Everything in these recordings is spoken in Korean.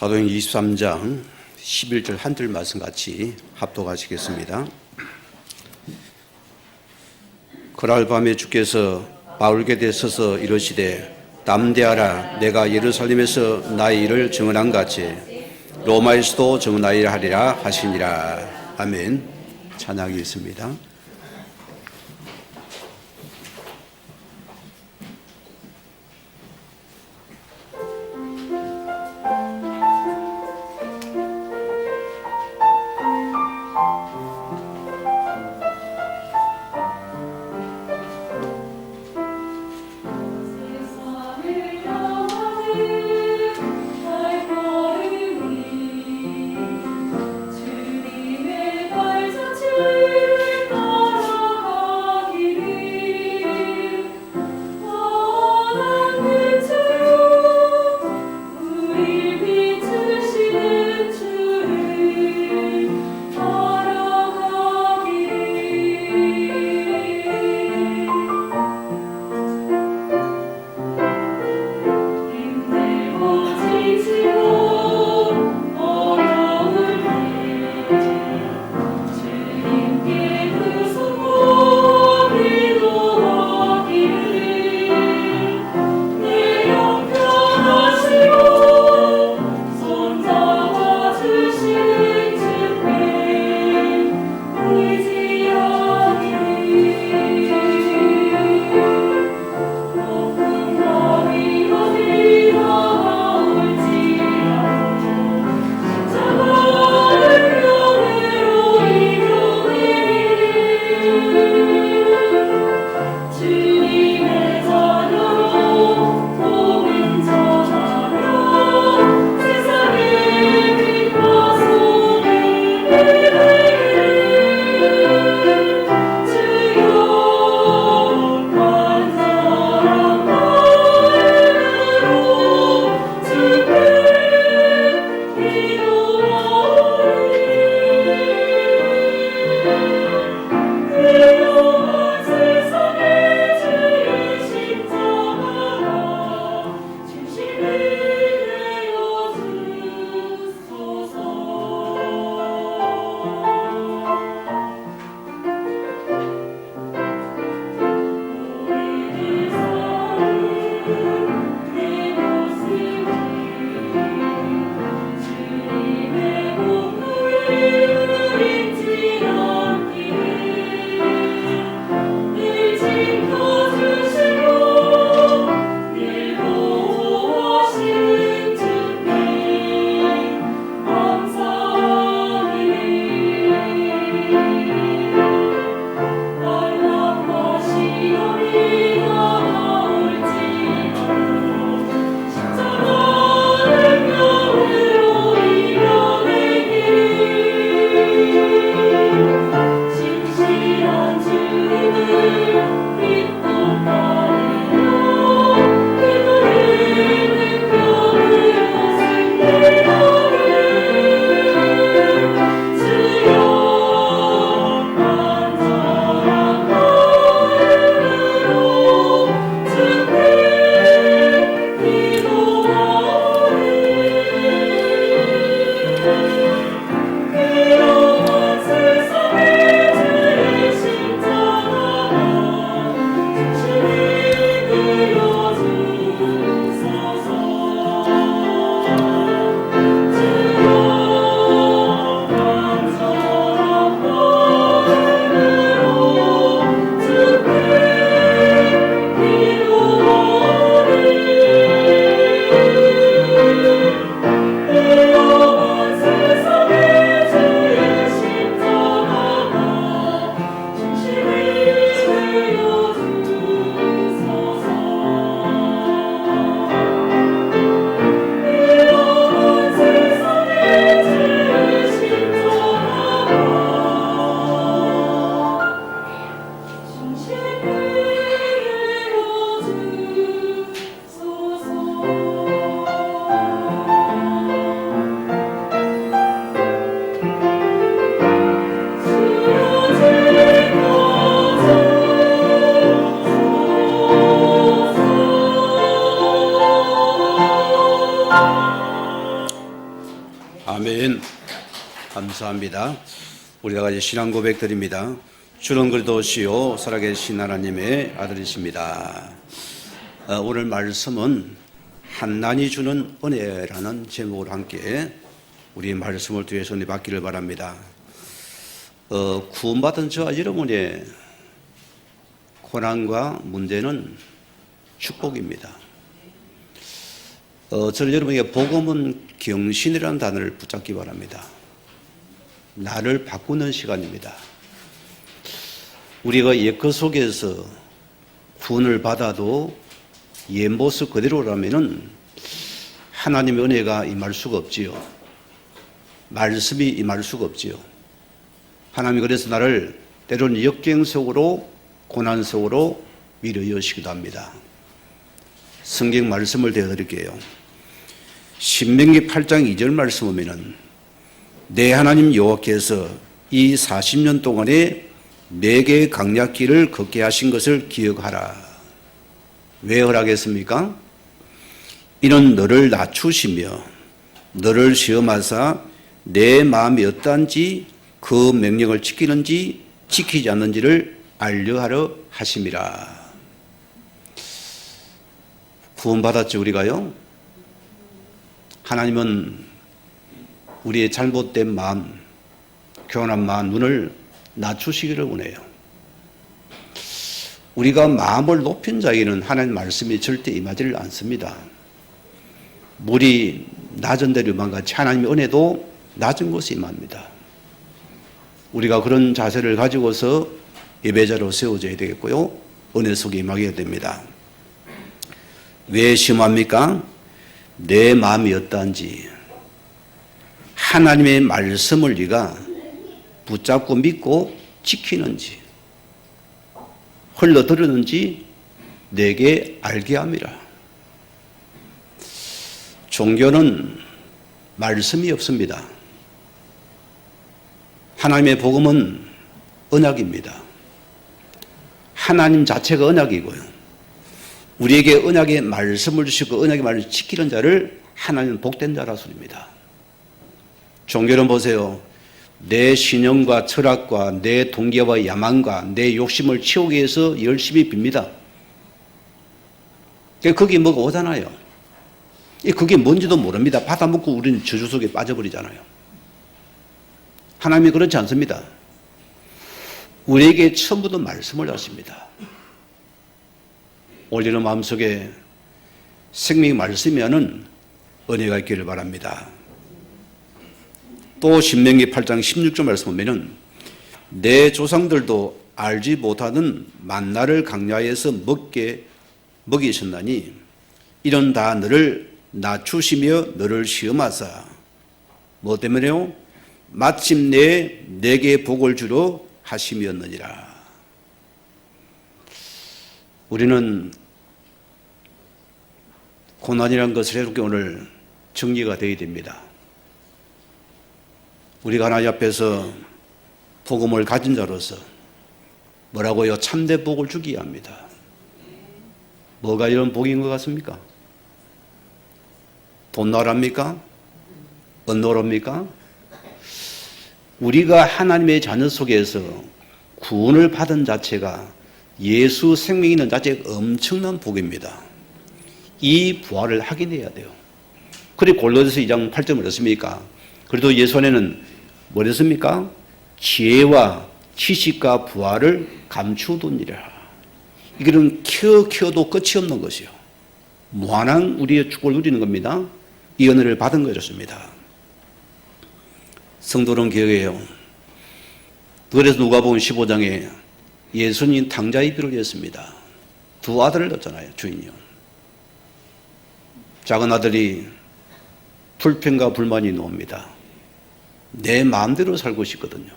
사도행 23장 11절 한 절 말씀 같이 합독하시겠습니다. 그날 밤에 주께서 바울에게 서서 이르시되 담대하라, 내가 예루살렘에서 나의 일을 증언한 같이 로마에서도 증언하리라 하리라 하시니라. 아멘. 찬양하겠습니다. 아멘. 감사합니다. 우리가 이제 신앙 고백 드립니다. 주는 그리스도시요 살아계신 하나님의 아들이십니다. 오늘 말씀은 하나님이 주는 은혜라는 제목으로 함께 우리 말씀을 뒤에 손에 받기를 바랍니다. 구원받은 저와 여러분의 고난과 문제는 축복입니다. 저는 여러분에게 복음은 경신이라는 단어를 붙잡기 바랍니다. 나를 바꾸는 시간입니다. 우리가 옛것 속에서 구원을 받아도 옛 모습 그대로라면은 하나님의 은혜가 임할 수가 없지요. 말씀이 임할 수가 없지요. 하나님이 그래서 나를 때로는 역경 속으로 고난 속으로 밀어여시기도 합니다. 성경 말씀을 대드릴게요. 신명기 8장 2절 말씀 보면은 내 하나님 여호와께서 이 40년 동안에 내게 강약길을 걷게 하신 것을 기억하라. 왜 허락했습니까? 이는 너를 낮추시며 너를 시험하사 내 마음이 어떠한지 그 명령을 지키는지 지키지 않는지를 알려하려 하심이라. 구원받았죠 우리가요? 하나님은 우리의 잘못된 마음, 교만한 마음, 눈을 낮추시기를 원해요. 우리가 마음을 높인 자에게는 하나님 말씀이 절대 임하지를 않습니다. 물이 낮은 데로만 같이 하나님의 은혜도 낮은 곳에 임합니다. 우리가 그런 자세를 가지고서 예배자로 세워져야 되겠고요. 은혜 속에 임하게 됩니다. 왜 심합니까? 내 마음이 어떠한지 하나님의 말씀을 네가 붙잡고 믿고 지키는지 흘러들었는지 내게 알게 함이라. 종교는 말씀이 없습니다. 하나님의 복음은 언약입니다. 하나님 자체가 언약이고요. 우리에게 언약의 말씀을 주시고 언약의 말을 지키는 자를 하나님은 복된 자라 소리입니다. 종교는 보세요. 내 신념과 철학과 내 동기와 야망과 내 욕심을 채우기 위해서 열심히 빕니다. 거기에 뭐가 오잖아요. 그게 뭔지도 모릅니다. 받아먹고 우리는 저주 속에 빠져버리잖아요. 하나님이 그렇지 않습니다. 우리에게 처음부터 말씀을 하십니다. 올리는 마음속에 생명의 말씀이 하는 은혜가 있기를 바랍니다. 또 신명기 8장 16절 말씀 보면은 내 조상들도 알지 못하는 만나를 광야에서 먹게 먹이셨나니 이런 다 너를 낮추시며 너를 시험하사 뭐 때문에요? 마침내 내게 복을 주러 하심이었느니라. 우리는 고난이라는 것을 새롭게 오늘 정리가 되어야 됩니다. 우리가 하나님 앞에서 복음을 가진 자로서 뭐라고요? 참된 복을 주기 합니다. 뭐가 이런 복인 것 같습니까? 돈 나랍니까? 언노랍니까? 우리가 하나님의 자녀 속에서 구원을 받은 자체가 예수 생명이 있는 자체가 엄청난 복입니다. 이 부활을 확인해야 돼요. 그래 골로새서 2장 8절을 했습니까? 그래도 예수 안에는 뭐랬습니까? 지혜와 지식과 부활을 감추두니라. 이거는 키워도 끝이 없는 것이요. 무한한 우리의 축복을 누리는 겁니다. 이 은혜를 받은 것이었습니다. 성도는 기억해요. 그래서 누가복음 15장에 예수님 탕자의 비를 했습니다. 두 아들을 낳았잖아요, 주인이요. 작은 아들이 불평과 불만이 나옵니다. 내 마음대로 살고 싶거든요.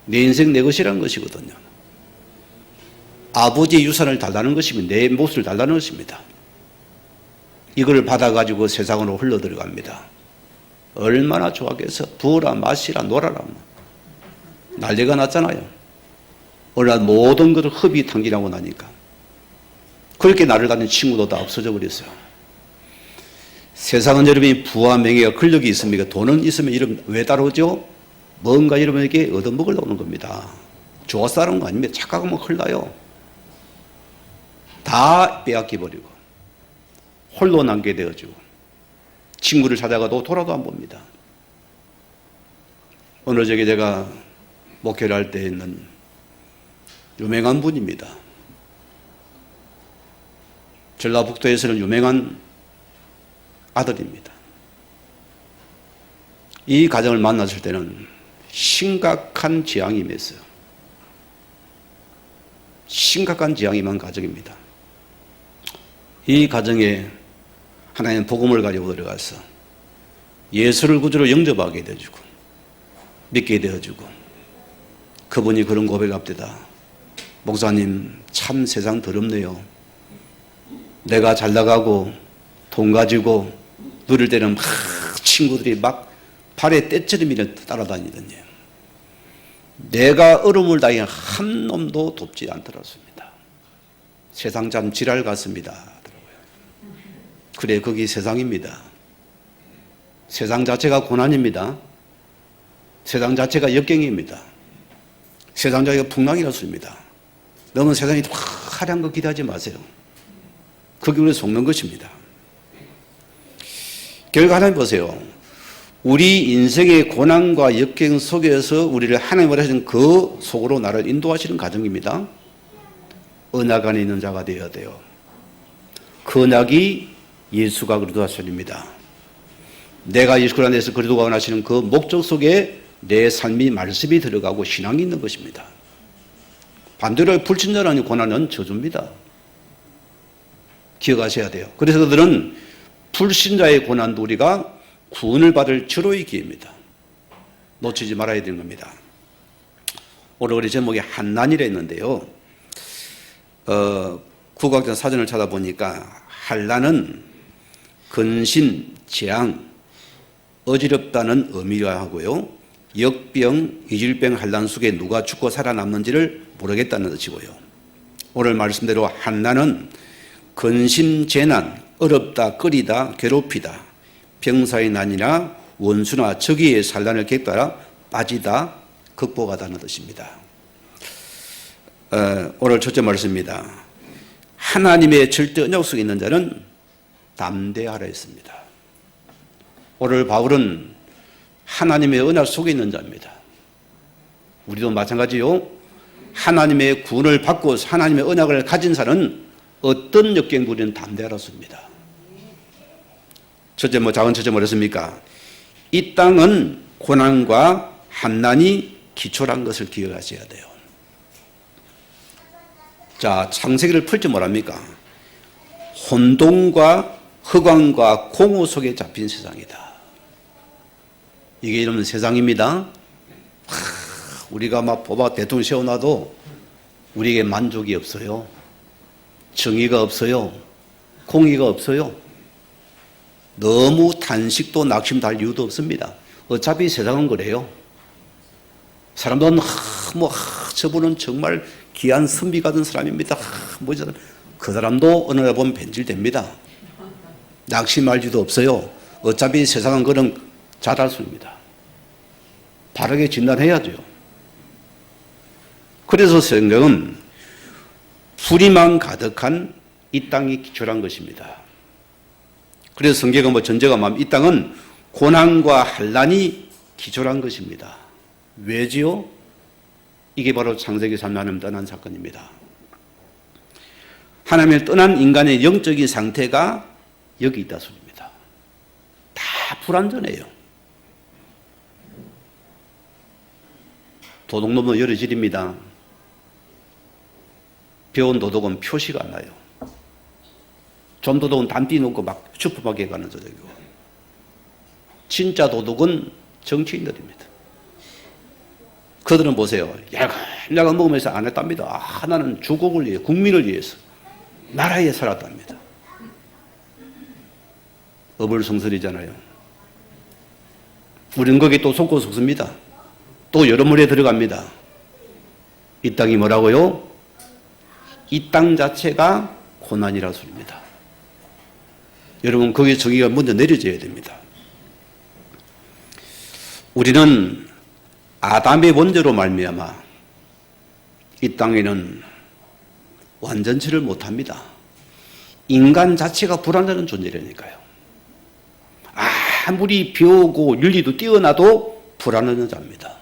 내 인생 내 것이란 것이거든요. 아버지의 유산을 달라는 것이면 내 몫을 달라는 것입니다. 이걸 받아가지고 세상으로 흘러들어갑니다. 얼마나 좋아하겠어. 부어라 마시라 놀아라 난리가 났잖아요. 어느 날 모든 것을 흡이 탕진하고 나니까 그렇게 나를 가진 친구도 다 없어져 버렸어요. 세상은 여러분이 부와 명예가 권력이 있습니까? 돈은 있으면 이름 왜 따라오죠? 뭔가 여러분에게 얻어먹으려고 하는 겁니다. 좋아서 하는 거 아닙니다. 착각하면 큰일 나요. 다 빼앗겨버리고 홀로 남게 되어지고 친구를 찾아가도 돌아도 안 봅니다. 어느 적에 제가 목회를 할 때 있는 유명한 분입니다. 전라북도에서는 유명한 아들입니다. 이 가정을 만났을 때는 심각한 지향이 임했어요. 심각한 지향이 임한 가정입니다. 이 가정에 하나님 복음을 가지고 들어가서 예수를 구주로 영접하게 되어주고 믿게 되어주고 그분이 그런 고백을 합니다. 목사님, 참 세상 더럽네요. 내가 잘 나가고 돈 가지고 누릴 때는 막 친구들이 막 발에 떼처리미를 따라다니더니 내가 어려움을 당해 한 놈도 돕지 않더라습니다. 세상 참 지랄 같습니다. 그래, 거기 세상입니다. 세상 자체가 고난입니다. 세상 자체가 역경입니다. 세상 자체가 풍랑이라습니다. 너무 세상이 화려한 거 기대하지 마세요. 그게 우리를 속는 것입니다. 결국 하나님 보세요. 우리 인생의 고난과 역경 속에서 우리를 하나님으로 하시는 그 속으로 나를 인도하시는 과정입니다. 언약 안에 있는 자가 되어야 돼요. 그 언약이 예수가 그리스도하십니다. 내가 예수 그리스도 안에서 그리스도가 원하시는 그 목적 속에 내 삶이 말씀이 들어가고 신앙이 있는 것입니다. 반대로 불친절한 고난은 저주입니다. 기억하셔야 돼요. 그래서 그들은 불신자의 고난도 우리가 구원을 받을 절호의 기회입니다. 놓치지 말아야 되는 겁니다. 오늘 우리 제목이 한난이라 했는데요. 국어학자 사전을 찾아보니까 한난은 근신, 재앙, 어지럽다는 의미가 하고요. 역병, 이질병, 한난 속에 누가 죽고 살아남는지를 모르겠다는 뜻이고요. 오늘 말씀대로 한난은 근심, 재난, 어렵다, 끓이다, 괴롭히다, 병사의 난이나 원수나 적의의 산란을 객따라 빠지다, 극복하다는 뜻입니다. 오늘 첫째 말씀입니다. 하나님의 절대 언약 속에 있는 자는 담대하라 했습니다. 오늘 바울은 하나님의 언약 속에 있는 자입니다. 우리도 마찬가지요. 하나님의 구원을 받고 하나님의 언약을 가진 자는 어떤 역경도 우리는 담대하라습니다. 첫째 작은 첫째 뭐랬습니까? 이 땅은 고난과 한난이 기초란 것을 기억하셔야 돼요. 자, 창세기를 풀지 뭐랍니까? 혼돈과 흑암과 공허 속에 잡힌 세상이다. 이게 이러면 세상입니다. 우리가 막 뽑아 대통령 세워놔도 우리에게 만족이 없어요. 정의가 없어요. 공의가 없어요. 너무 탄식도 낙심도 할 이유도 없습니다. 어차피 세상은 그래요. 사람들은 저분은 정말 귀한 선비 같은 사람입니다. 그 사람도 어느 날 보면 변질됩니다. 낙심할 이유도 없어요. 어차피 세상은 그런 자달수입니다. 바르게 진단해야죠. 그래서 성경은 불의만 가득한 이 땅이 기초란 것입니다. 그래서 성경은 전제가 이 땅은 고난과 한란이 기초란 것입니다. 왜지요? 이게 바로 창세기 3년 하나님 떠난 사건입니다. 하나님을 떠난 인간의 영적인 상태가 여기 있다 소리입니다. 다 불완전해요. 도둑놈은 여러 질입니다. 배운 도둑은 표시가 안 나요. 좀 도둑은 단띠 놓고 막 슈퍼마켓에 가는 도둑이고, 진짜 도둑은 정치인들입니다. 그들은 보세요. 야간 먹으면서 안 했답니다. 나는 주국을 위해, 국민을 위해서, 나라에 살았답니다. 어불성설이잖아요. 우리는 거기에 또 속고 속습니다. 또 여러 물에 들어갑니다. 이 땅이 뭐라고요? 이 땅 자체가 고난이라 소리입니다. 여러분, 거기에 정의가 먼저 내려져야 됩니다. 우리는 아담의 원죄로 말미암아 이 땅에는 완전치를 못합니다. 인간 자체가 불완전한 존재라니까요. 아무리 배우고 윤리도 뛰어나도 불완전한 자입니다.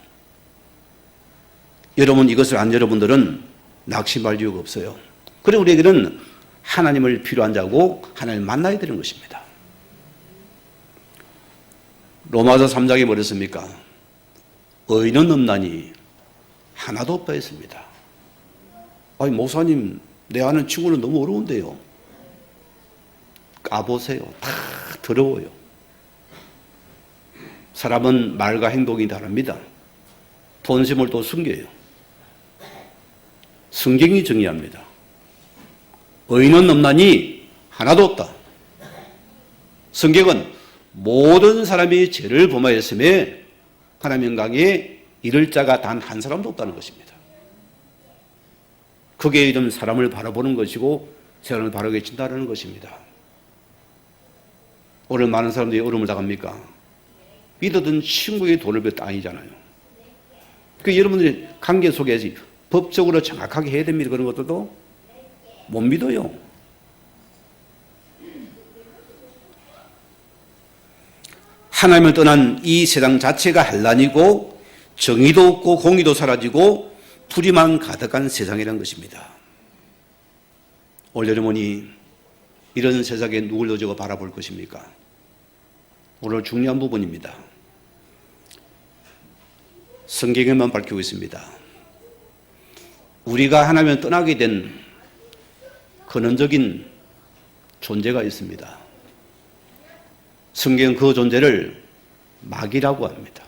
여러분, 이것을 안 여러분들은 낙심할 이유가 없어요. 그리고 우리에게는 하나님을 필요한 자고 하나님을 만나야 되는 것입니다. 로마서 3장에 뭐랬습니까? 의인은 없나니 하나도 없다 했습니다. 아니, 목사님, 내 아는 친구는 너무 어려운데요. 까보세요. 다 더러워요. 사람은 말과 행동이 다릅니다. 본심을 또 숨겨요. 성경이 정의합니다. 의인은 없나니 하나도 없다. 성경은 모든 사람이 죄를 범하였음에 하나님 영광에 이를 자가 단 한 사람도 없다는 것입니다. 그게 이런 사람을 바라보는 것이고 세상을 바르게 친다는 것입니다. 오늘 많은 사람들이 어려움을 당합니까? 믿었던 친구의 돈을 뺏다 아니잖아요. 그 여러분들이 관계 속에서 법적으로 정확하게 해야 됩니다. 그런 것들도 못 믿어요. 하나님을 떠난 이 세상 자체가 환란이고 정의도 없고 공의도 사라지고 불의만 가득한 세상이라는 것입니다. 오늘 여러분이 이런 세상에 누굴 넣어주고 바라볼 것입니까? 오늘 중요한 부분입니다. 성경에만 밝히고 있습니다. 우리가 하나님을 떠나게 된 근원적인 존재가 있습니다. 성경은 그 존재를 마귀라고 합니다.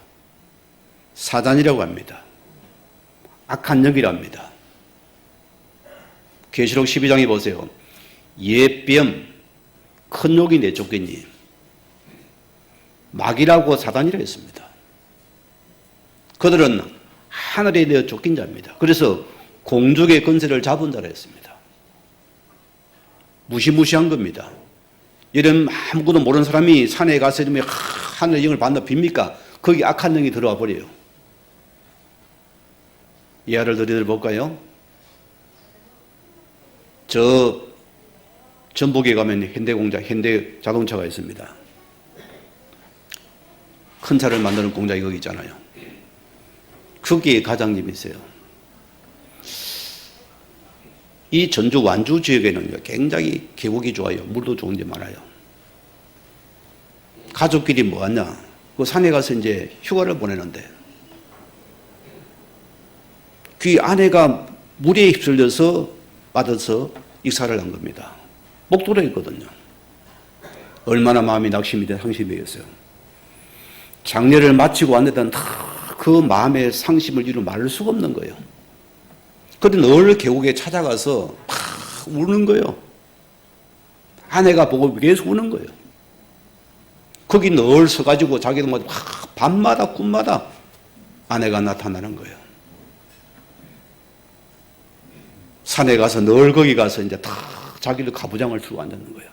사단이라고 합니다. 악한 영이라고 합니다. 계시록 12장에 보세요. 옛뱀 큰 욕이 내쫓겠니? 마귀라고 사단이라 했습니다. 그들은 하늘에 대해 쫓긴 자입니다. 그래서 공중의 권세를 잡은 자라 했습니다. 무시무시한 겁니다. 이런 아무것도 모르는 사람이 산에 가서 이러면 하늘의 영을 받나 빕니까? 거기 악한 영이 들어와 버려요. 예화를 드려볼까요? 저 전북에 가면 현대공장, 현대자동차가 있습니다. 큰 차를 만드는 공장이 거기 있잖아요. 거기에 가장님이 있어요. 이 전주 완주 지역에는 굉장히 계곡이 좋아요. 물도 좋은 데 많아요. 가족끼리 뭐 하냐? 그 산에 가서 이제 휴가를 보내는데 그 아내가 물에 휩쓸려서 빠져서 익사를 한 겁니다. 목도로 했거든요. 얼마나 마음이 낙심이 된 상심이겠어요. 장례를 마치고 왔는데 그 마음의 상심을 이루 말할 수가 없는 거예요. 그런데 늘 계곡에 찾아가서 막 우는 거예요. 아내가 보고 계속 우는 거예요. 거기 늘 서가지고 자기도 막 밤마다 꿈마다 아내가 나타나는 거예요. 산에 가서 늘 거기 가서 이제 다 자기도 가부장을 쓰고 앉았는 거예요.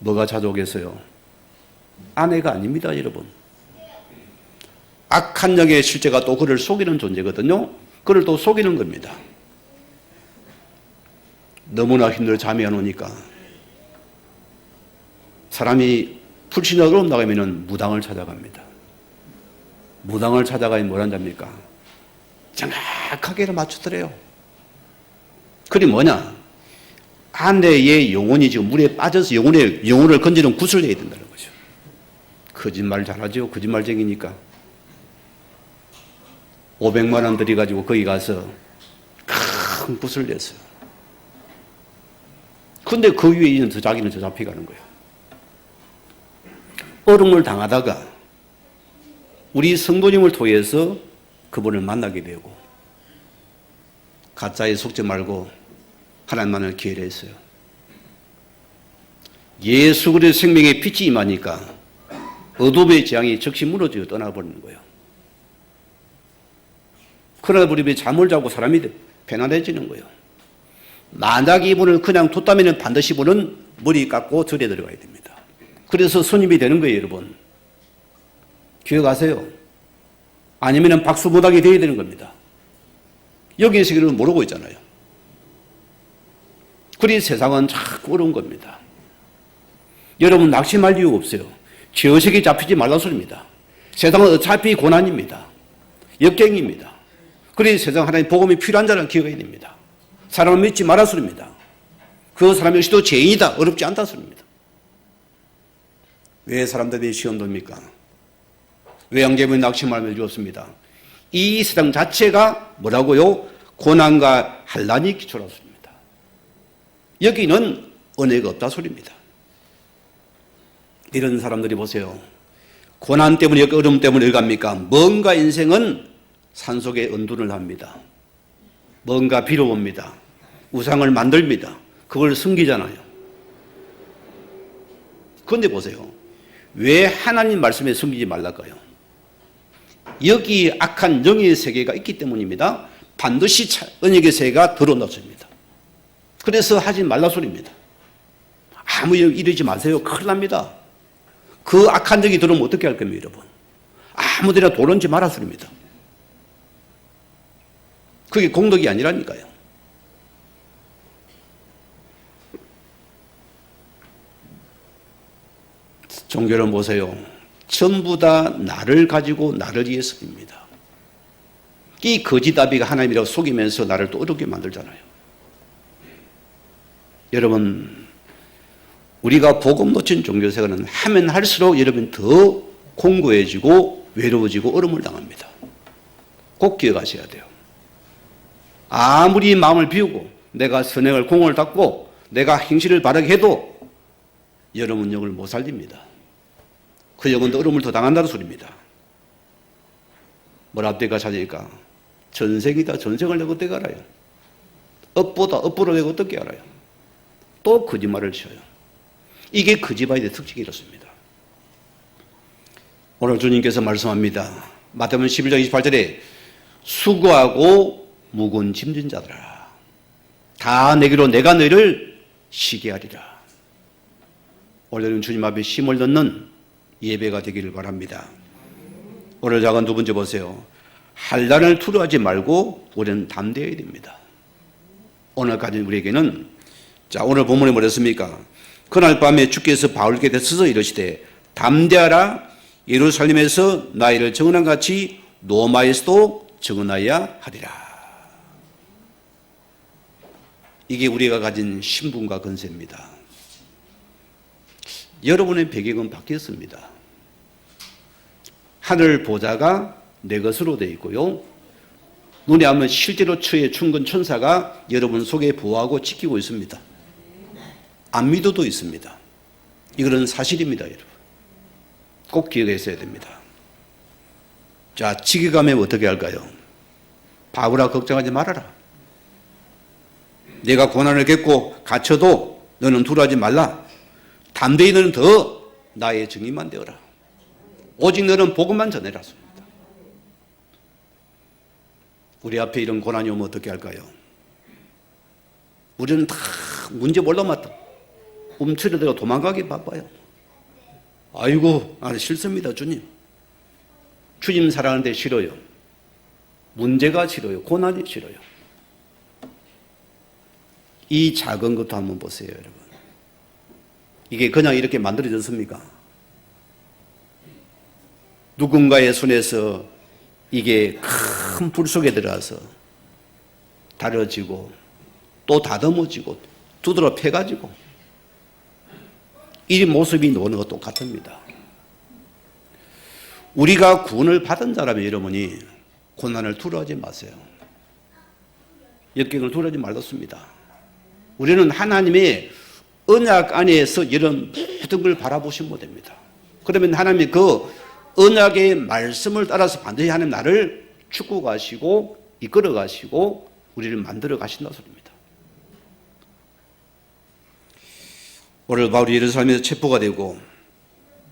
뭐가 찾아오겠어요? 아내가 아닙니다, 여러분. 악한 영의 실제가 또 그를 속이는 존재거든요. 그를 또 속이는 겁니다. 너무나 힘들어 잠이 안 오니까 사람이 불신이 어려움 나가면 무당을 찾아갑니다. 무당을 찾아가면 뭘 한답니까? 정확하게 맞추더래요. 그게 뭐냐? 아내의 영혼이 지금 물에 빠져서 영혼을 건지는 굿을 내야 된다는 거죠. 거짓말 잘하죠. 거짓말쟁이니까. 500만 원 들여가지고 거기 가서 큰 굿을 냈어요. 근데 그 위에 있는 자기는 저 잡혀가는 거예요. 어려움을 당하다가 우리 성도님을 통해서 그분을 만나게 되고 가짜에 속지 말고 하나님만을 기회를 했어요. 예수 그리스도의 생명의 빛이 임하니까 어둠의 재앙이 즉시 무너지고 떠나버리는 거예요. 그러나 우리 잠을 자고 사람이 편안해지는 거예요. 만약 이분을 그냥 뒀다면 반드시 이분은 머리 깎고 절에 들어가야 됩니다. 그래서 선임이 되는 거예요, 여러분. 기억하세요. 아니면 박수 못하게 되어야 되는 겁니다. 여기의 세계를 모르고 있잖아요. 그래서 세상은 자꾸 어려운 겁니다. 여러분 낙심할 이유가 없어요. 죄의식에 잡히지 말라 소리입니다. 세상은 어차피 고난입니다. 역경입니다. 그래서 세상 하나님 복음이 필요한 자는 기억해야 됩니다. 사람을 믿지 말라 소리입니다. 그 사람 역시도 죄인이다. 어렵지 않다 소리입니다. 왜 사람들이 시험 돕니까? 왜 양계부에 낙심을 주었습니다. 이 세상 자체가 뭐라고요? 고난과 환난이 기초라습니다. 여기는 은혜가 없다 소리입니다. 이런 사람들이 보세요. 고난 때문에, 어려움 때문에 어디 갑니까? 뭔가 인생은 산속에 은둔을 합니다. 뭔가 빌어옵니다. 우상을 만듭니다. 그걸 숨기잖아요. 그런데 보세요. 왜 하나님 말씀에 숨기지 말랄까요? 여기 악한 영의 세계가 있기 때문입니다. 반드시 언약의 세계가 드러났습니다. 그래서 하지 말라 소리입니다. 아무 이러지 마세요. 큰일 납니다. 그 악한 적이 들어오면 어떻게 할 겁니까, 여러분? 아무 데나 도론지 마라 소리입니다. 그게 공덕이 아니라니까요. 종교는 보세요. 전부 다 나를 가지고 나를 위해서입니다. 이 거짓다비가 하나님이라고 속이면서 나를 또 어렵게 만들잖아요. 여러분, 우리가 복음 놓친 종교생활은 하면 할수록 여러분 더 공고해지고 외로워지고 어려움을 당합니다. 꼭 기억하셔야 돼요. 아무리 마음을 비우고 내가 선행을 공을 닦고 내가 행실을 바르게 해도 여러분 영을 못 살립니다. 그 영은 어려움을 더 당한다는 소리입니다. 뭘 앞뒤가 찾으니까 전생이다. 전생을 내가 어떻게 알아요? 업보다 업보를 내가 어떻게 알아요? 또 거짓말을 쳐요. 이게 거짓말의 특징이 이렇습니다. 오늘 주님께서 말씀합니다. 마태복음 11장 28절에 수고하고 무거운 짐진 자들아 다 내게로 내가 너희를 쉬게 하리라. 오늘은 주님 앞에 힘을 넣는 예배가 되기를 바랍니다. 오늘 작은 두 번째 보세요. 한란을 두려워하지 말고 우리는 담대해야 됩니다. 오늘까지 우리에게는 자 오늘 본문에 뭐랬습니까? 그날 밤에 주께서 바울에게 대서서 이르시되 담대하라 예루살렘에서 나이를 증언한 같이 로마에서도 증언하여야 하리라. 이게 우리가 가진 신분과 권세입니다. 여러분의 배경은 바뀌었습니다. 하늘 보좌가 내 것으로 되어 있고요. 눈에 하면 실제로 처해 충건 천사가 여러분 속에 보호하고 지키고 있습니다. 안 믿어도 있습니다. 이거는 사실입니다, 여러분. 꼭 기억했어야 됩니다. 자, 지겨가면 어떻게 할까요? 바보라 걱정하지 말아라. 내가 고난을 겪고 갇혀도 너는 두려워하지 말라. 담대히 너는 더 나의 증인만 되어라. 오직 너는 복음만 전해라. 우리 앞에 이런 고난이 오면 어떻게 할까요? 우리는 다 문제 몰라맞다. 움츠려들어 도망가기 바빠요. 아이고, 나는 싫습니다, 주님. 주님 사랑하는데 싫어요. 문제가 싫어요. 고난이 싫어요. 이 작은 것도 한번 보세요, 여러분. 이게 그냥 이렇게 만들어졌습니까? 누군가의 손에서 이게 큰 불 속에 들어가서 다려지고 또 다듬어지고 두드러 패가지고 이 모습이 노는 것 똑같습니다. 우리가 구원을 받은 자라면 여러분이 고난을 두려워하지 마세요. 역경을 두려워하지 말았습니다. 우리는 하나님의 언약 안에서 이런 모든 걸 바라보시면 됩니다. 그러면 하나님이 그 언약의 말씀을 따라서 반드시 하나님 나를 축구 가시고 이끌어 가시고 우리를 만들어 가신다 소리입니다. 오늘 바울이 예루살렘에서 체포가 되고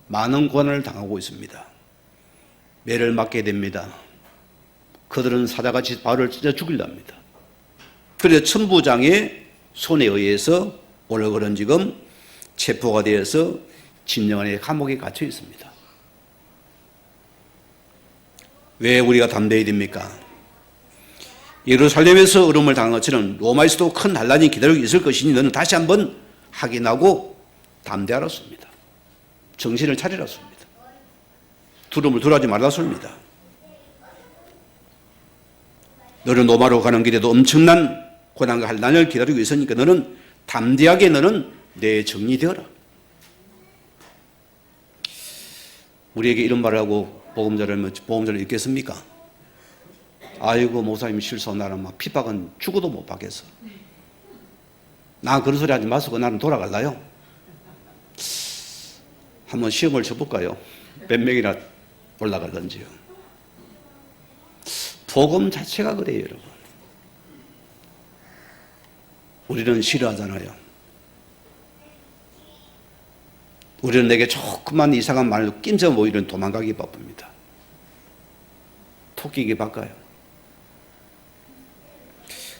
많은 고난을 당하고 있습니다. 매를 맞게 됩니다. 그들은 사자같이 바울을 찢어 죽이려 합니다. 그래서 천부장의 손에 의해서 오늘 그런 지금 체포가 되어서 진영안의 감옥에 갇혀 있습니다. 왜 우리가 담대해야 됩니까? 예루살렘에서 어려움을 당한 것처럼 로마에서도 큰 환란이 기다리고 있을 것이니 너는 다시 한번 확인하고 담대하라습니다. 정신을 차리라습니다. 두려움을 덜하지 말라습니다. 너는 로마로 가는 길에도 엄청난 고난과 환난을 기다리고 있으니까 너는 담대하게 너는 내 정리되어라. 우리에게 이런 말을 하고 보험자를 읽겠습니까? 아이고 목사님 실수하고 나는 막 핍박은 죽어도 못 받겠어. 나 그런 소리 하지 마시고 나는 돌아갈라요. 한번 시험을 쳐볼까요? 몇 명이나 올라갈런지요. 복음 자체가 그래요, 여러분. 우리는 싫어하잖아요. 우리는 내게 조금만 이상한 말로 낀적 모이는 도망가기 바쁩니다. 토끼에게 바꿔요.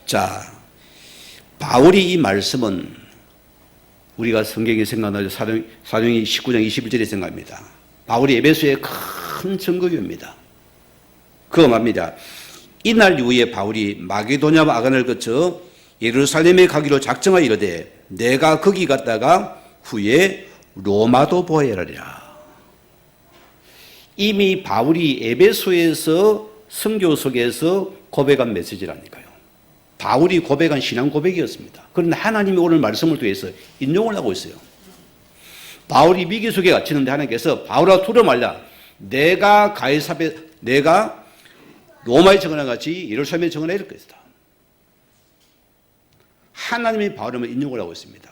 자, 바울이 이 말씀은 우리가 성경에 생각나죠. 사도행전 19장 21절에 생각합니다. 바울이 에베소의 큰 증거입니다. 그거 말입니다. 이날 이후에 바울이 마게도냐와 아간을 거쳐 예루살렘에 가기로 작정하여 이르되 내가 거기 갔다가 후에 로마도 보아야 하리라. 이미 바울이 에베소에서 선교 속에서 고백한 메시지라니까요. 바울이 고백한 신앙 고백이었습니다. 그런데 하나님이 오늘 말씀을 통해서 인용을 하고 있어요. 바울이 위기 속에 갇히는데 하나님께서 바울아 두려워 말라. 내가 로마에 정언한 같이 예루살렘에 정언해 이럴 것이다. 하나님이 바울을 인용을 하고 있습니다.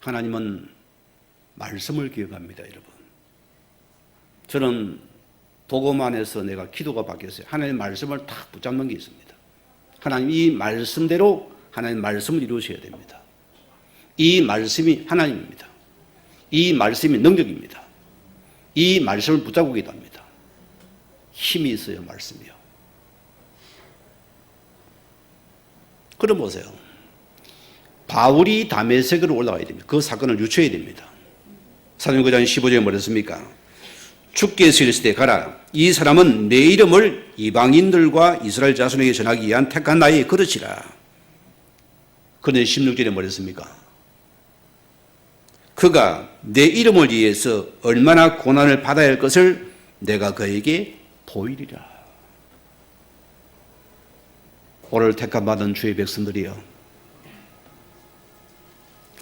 하나님은 말씀을 기억합니다, 여러분. 저는 복음 안에서 내가 기도가 바뀌었어요. 하나님의 말씀을 딱 붙잡는 게 있습니다. 하나님 이 말씀대로 하나님 말씀을 이루셔야 됩니다. 이 말씀이 하나님입니다. 이 말씀이 능력입니다. 이 말씀을 붙잡기도 합니다. 힘이 있어요, 말씀이요. 그럼 보세요. 바울이 다메섹으로 올라가야 됩니다. 그 사건을 유추해야 됩니다. 사도행전 9장 15절에 뭐랬습니까? 주께서 이르시되 가라. 이 사람은 내 이름을 이방인들과 이스라엘 자손에게 전하기 위한 택한 나의 그릇이라. 그런데 16절에 뭐랬습니까? 그가 내 이름을 위해서 얼마나 고난을 받아야 할 것을 내가 그에게 보이리라. 오늘 택함받은 주의 백성들이여,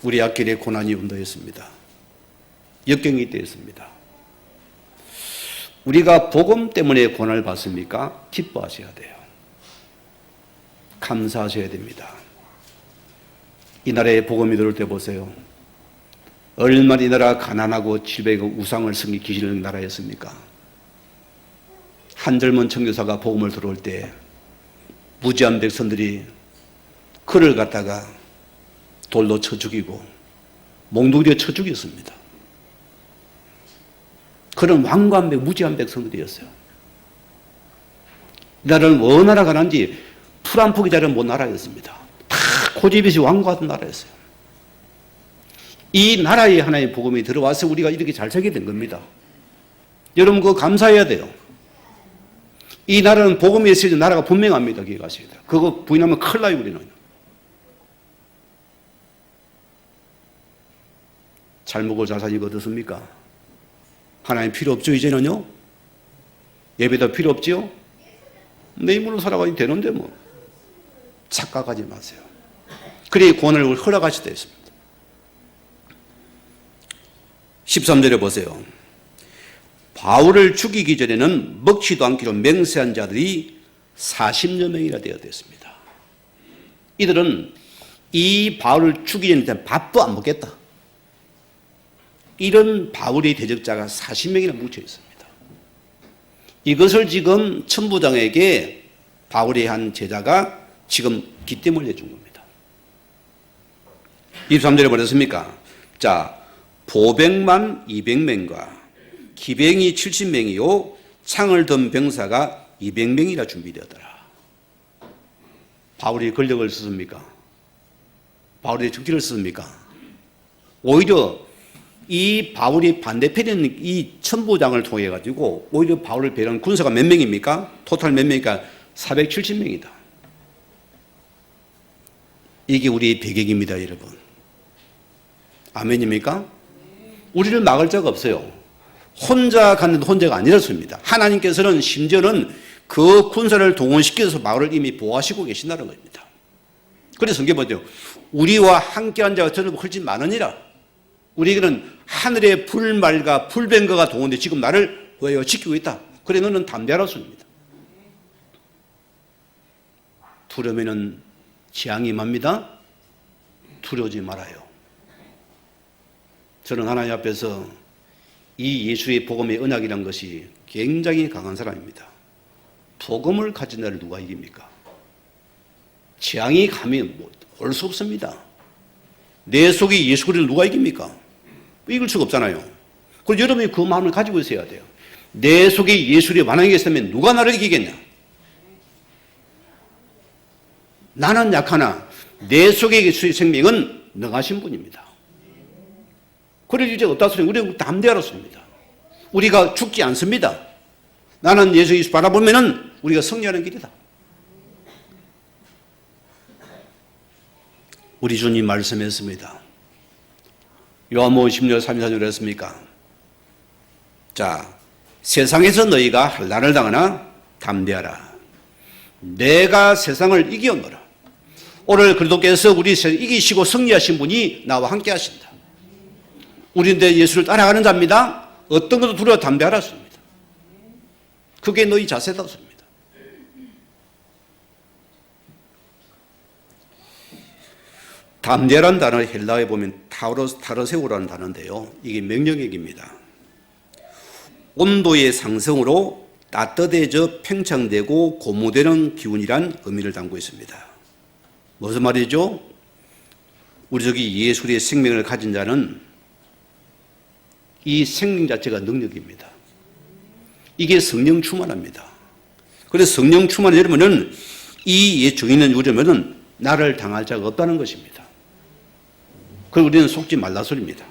우리 앞길에 고난이 운동했습니다. 역경이 되었습니다. 우리가 복음 때문에 고난을 받습니까? 기뻐하셔야 돼요. 감사하셔야 됩니다. 이 나라에 복음이 들어올 때 보세요. 얼마나 이 나라가 가난하고 질병과 우상을 섬기 기시는 나라였습니까? 한 젊은 선교사가 복음을 들어올 때 무지한 백성들이 그를 갖다가 돌로 쳐 죽이고 몽둥이로 쳐 죽였습니다. 그런 완고한 무지한 백성들이었어요. 이 나라는 원나라 가난지 풀 한 포기 자리는 못 나라였습니다. 다 고집이시 완고하던 나라였어요. 이 나라에 하나의 복음이 들어와서 우리가 이렇게 잘 살게 된 겁니다. 여러분 그거 감사해야 돼요. 이 나라는 복음이 있어야 나라가 분명합니다. 기억하셔야 돼요. 그거 부인하면 큰일 나요, 우리는. 잘 먹고 잘 사니까 어떻습니까? 하나님 필요 없죠, 이제는요? 예배도 필요 없지요? 내 힘으로 살아가야 되는데 뭐. 착각하지 마세요. 그래 고난을 허락하시다 했습니다. 13절에 보세요. 바울을 죽이기 전에는 먹지도 않기로 맹세한 자들이 40여 명이나 되었습니다. 이들은 이 바울을 죽이기 전에 밥도 안 먹겠다. 이런 바울의 대적자가 40명이나 뭉쳐 있습니다. 이것을 지금 천부장에게 바울의 한 제자가 지금 기뜸을 내준 겁니다. 23절에 뭐랬습니까? 자, 보병만 200명과 기병이 70명이요 창을 든 병사가 200명이나 준비되었더라. 바울이 권력을 썼습니까? 바울이 적기를 썼습니까? 오히려 이 바울이 반대편에 있는 이 천부장을 통해 가지고 오히려 바울을 배려한 군사가 몇 명입니까? 토탈 몇 명입니까? 470명이다. 이게 우리의 배경입니다, 여러분. 아멘입니까? 우리를 막을 자가 없어요. 혼자 갔는데 혼자가 아니었습니다. 하나님께서는 심지어는 그 군사를 동원시켜서 바울을 이미 보호하시고 계신다는 겁니다. 그래서 성경 보죠. 우리와 함께한 자가 저를 훨씬 많으니라. 우리에게는 하늘의 불말과 불병거가 동원돼 지금 나를 왜요? 지키고 있다. 그래 너는 담대하라 소입니다. 두려우면 재앙이 맙니다. 두려우지 말아요. 저는 하나님 앞에서 이 예수의 복음의 언약이라는 것이 굉장히 강한 사람입니다. 복음을 가진 자를 누가 이깁니까? 재앙이 가면 올 수 없습니다. 내 속에 예수 그리스도를 누가 이깁니까? 이길 수가 없잖아요. 그래서 여러분이 그 마음을 가지고 있어야 돼요. 내 속에 예수를 만약에 있으면 누가 나를 이기겠냐? 나는 약하나 내 속에 예수의 생명은 능하신 분입니다. 그래서 이제 어디다 소리? 우리 담대하라 소리입니다. 우리가 죽지 않습니다. 나는 예수 바라보면은 우리가 승리하는 길이다. 우리 주님 말씀했습니다. 요한복음 10절 34절에 했습니까? 자, 세상에서 너희가 환난을 당하나 담대하라. 내가 세상을 이기었노라. 오늘 그리스도께서 우리 이기시고 승리하신 분이 나와 함께 하신다. 우리는 예수를 따라가는 자입니다. 어떤 것도 두려워 담대하라 습니다. 그게 너희 자세다 습니다. 담대라는 단어 헬라어에 보면 타르세우라는 단어인데요. 이게 명령역입니다. 온도의 상승으로 따뜻해져 팽창되고 고무되는 기운이란 의미를 담고 있습니다. 무슨 말이죠? 우리 저기 예수의 생명을 가진 자는 이 생명 자체가 능력입니다. 이게 성령 충만합니다. 그래서 성령 충만을 이루면은 이 정의는 이루면은 나를 당할 자가 없다는 것입니다. 그리고 우리는 속지 말라 소리입니다.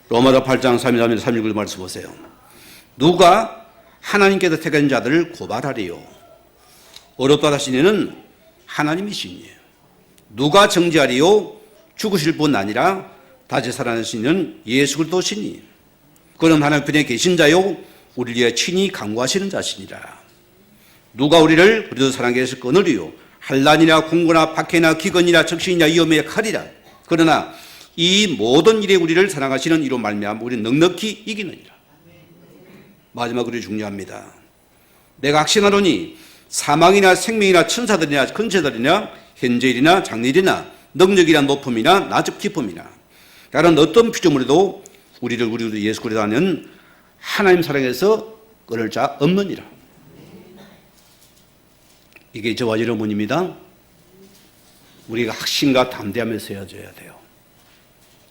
로마서 8장 3절 3절 말씀 보세요. 누가 하나님께서 택한 자들을 고발하리요. 어렵다 하시니는 하나님이시니. 누가 정죄하리요. 죽으실 분 아니라 다시 살아나시는 예수 그리스도시니. 그는 하나님 편에 계신 자요 우리를 위해 친히 강구하시는 자시니라. 누가 우리를 그리스도 사랑에서 끊으리요. 환난이나 공고나 박해나 기근이나 적신이나 위험이나 칼이라. 그러나 이 모든 일에 우리를 사랑하시는 이로 말미암아 우리는 넉넉히 이기느니라. 마지막으로 중요합니다. 내가 확신하노니 사망이나 생명이나 천사들이나 근세들이나 현재일이나 장래일이나 능력이나 높음이나 낮음 깊음이나 다른 어떤 피조물에도 우리를 예수 그리스도 하는 하나님 사랑에서 끊을 자 없느니라. 이게 저와 여러분입니다. 우리가 확신과 담대하면서 헤어져야 돼요.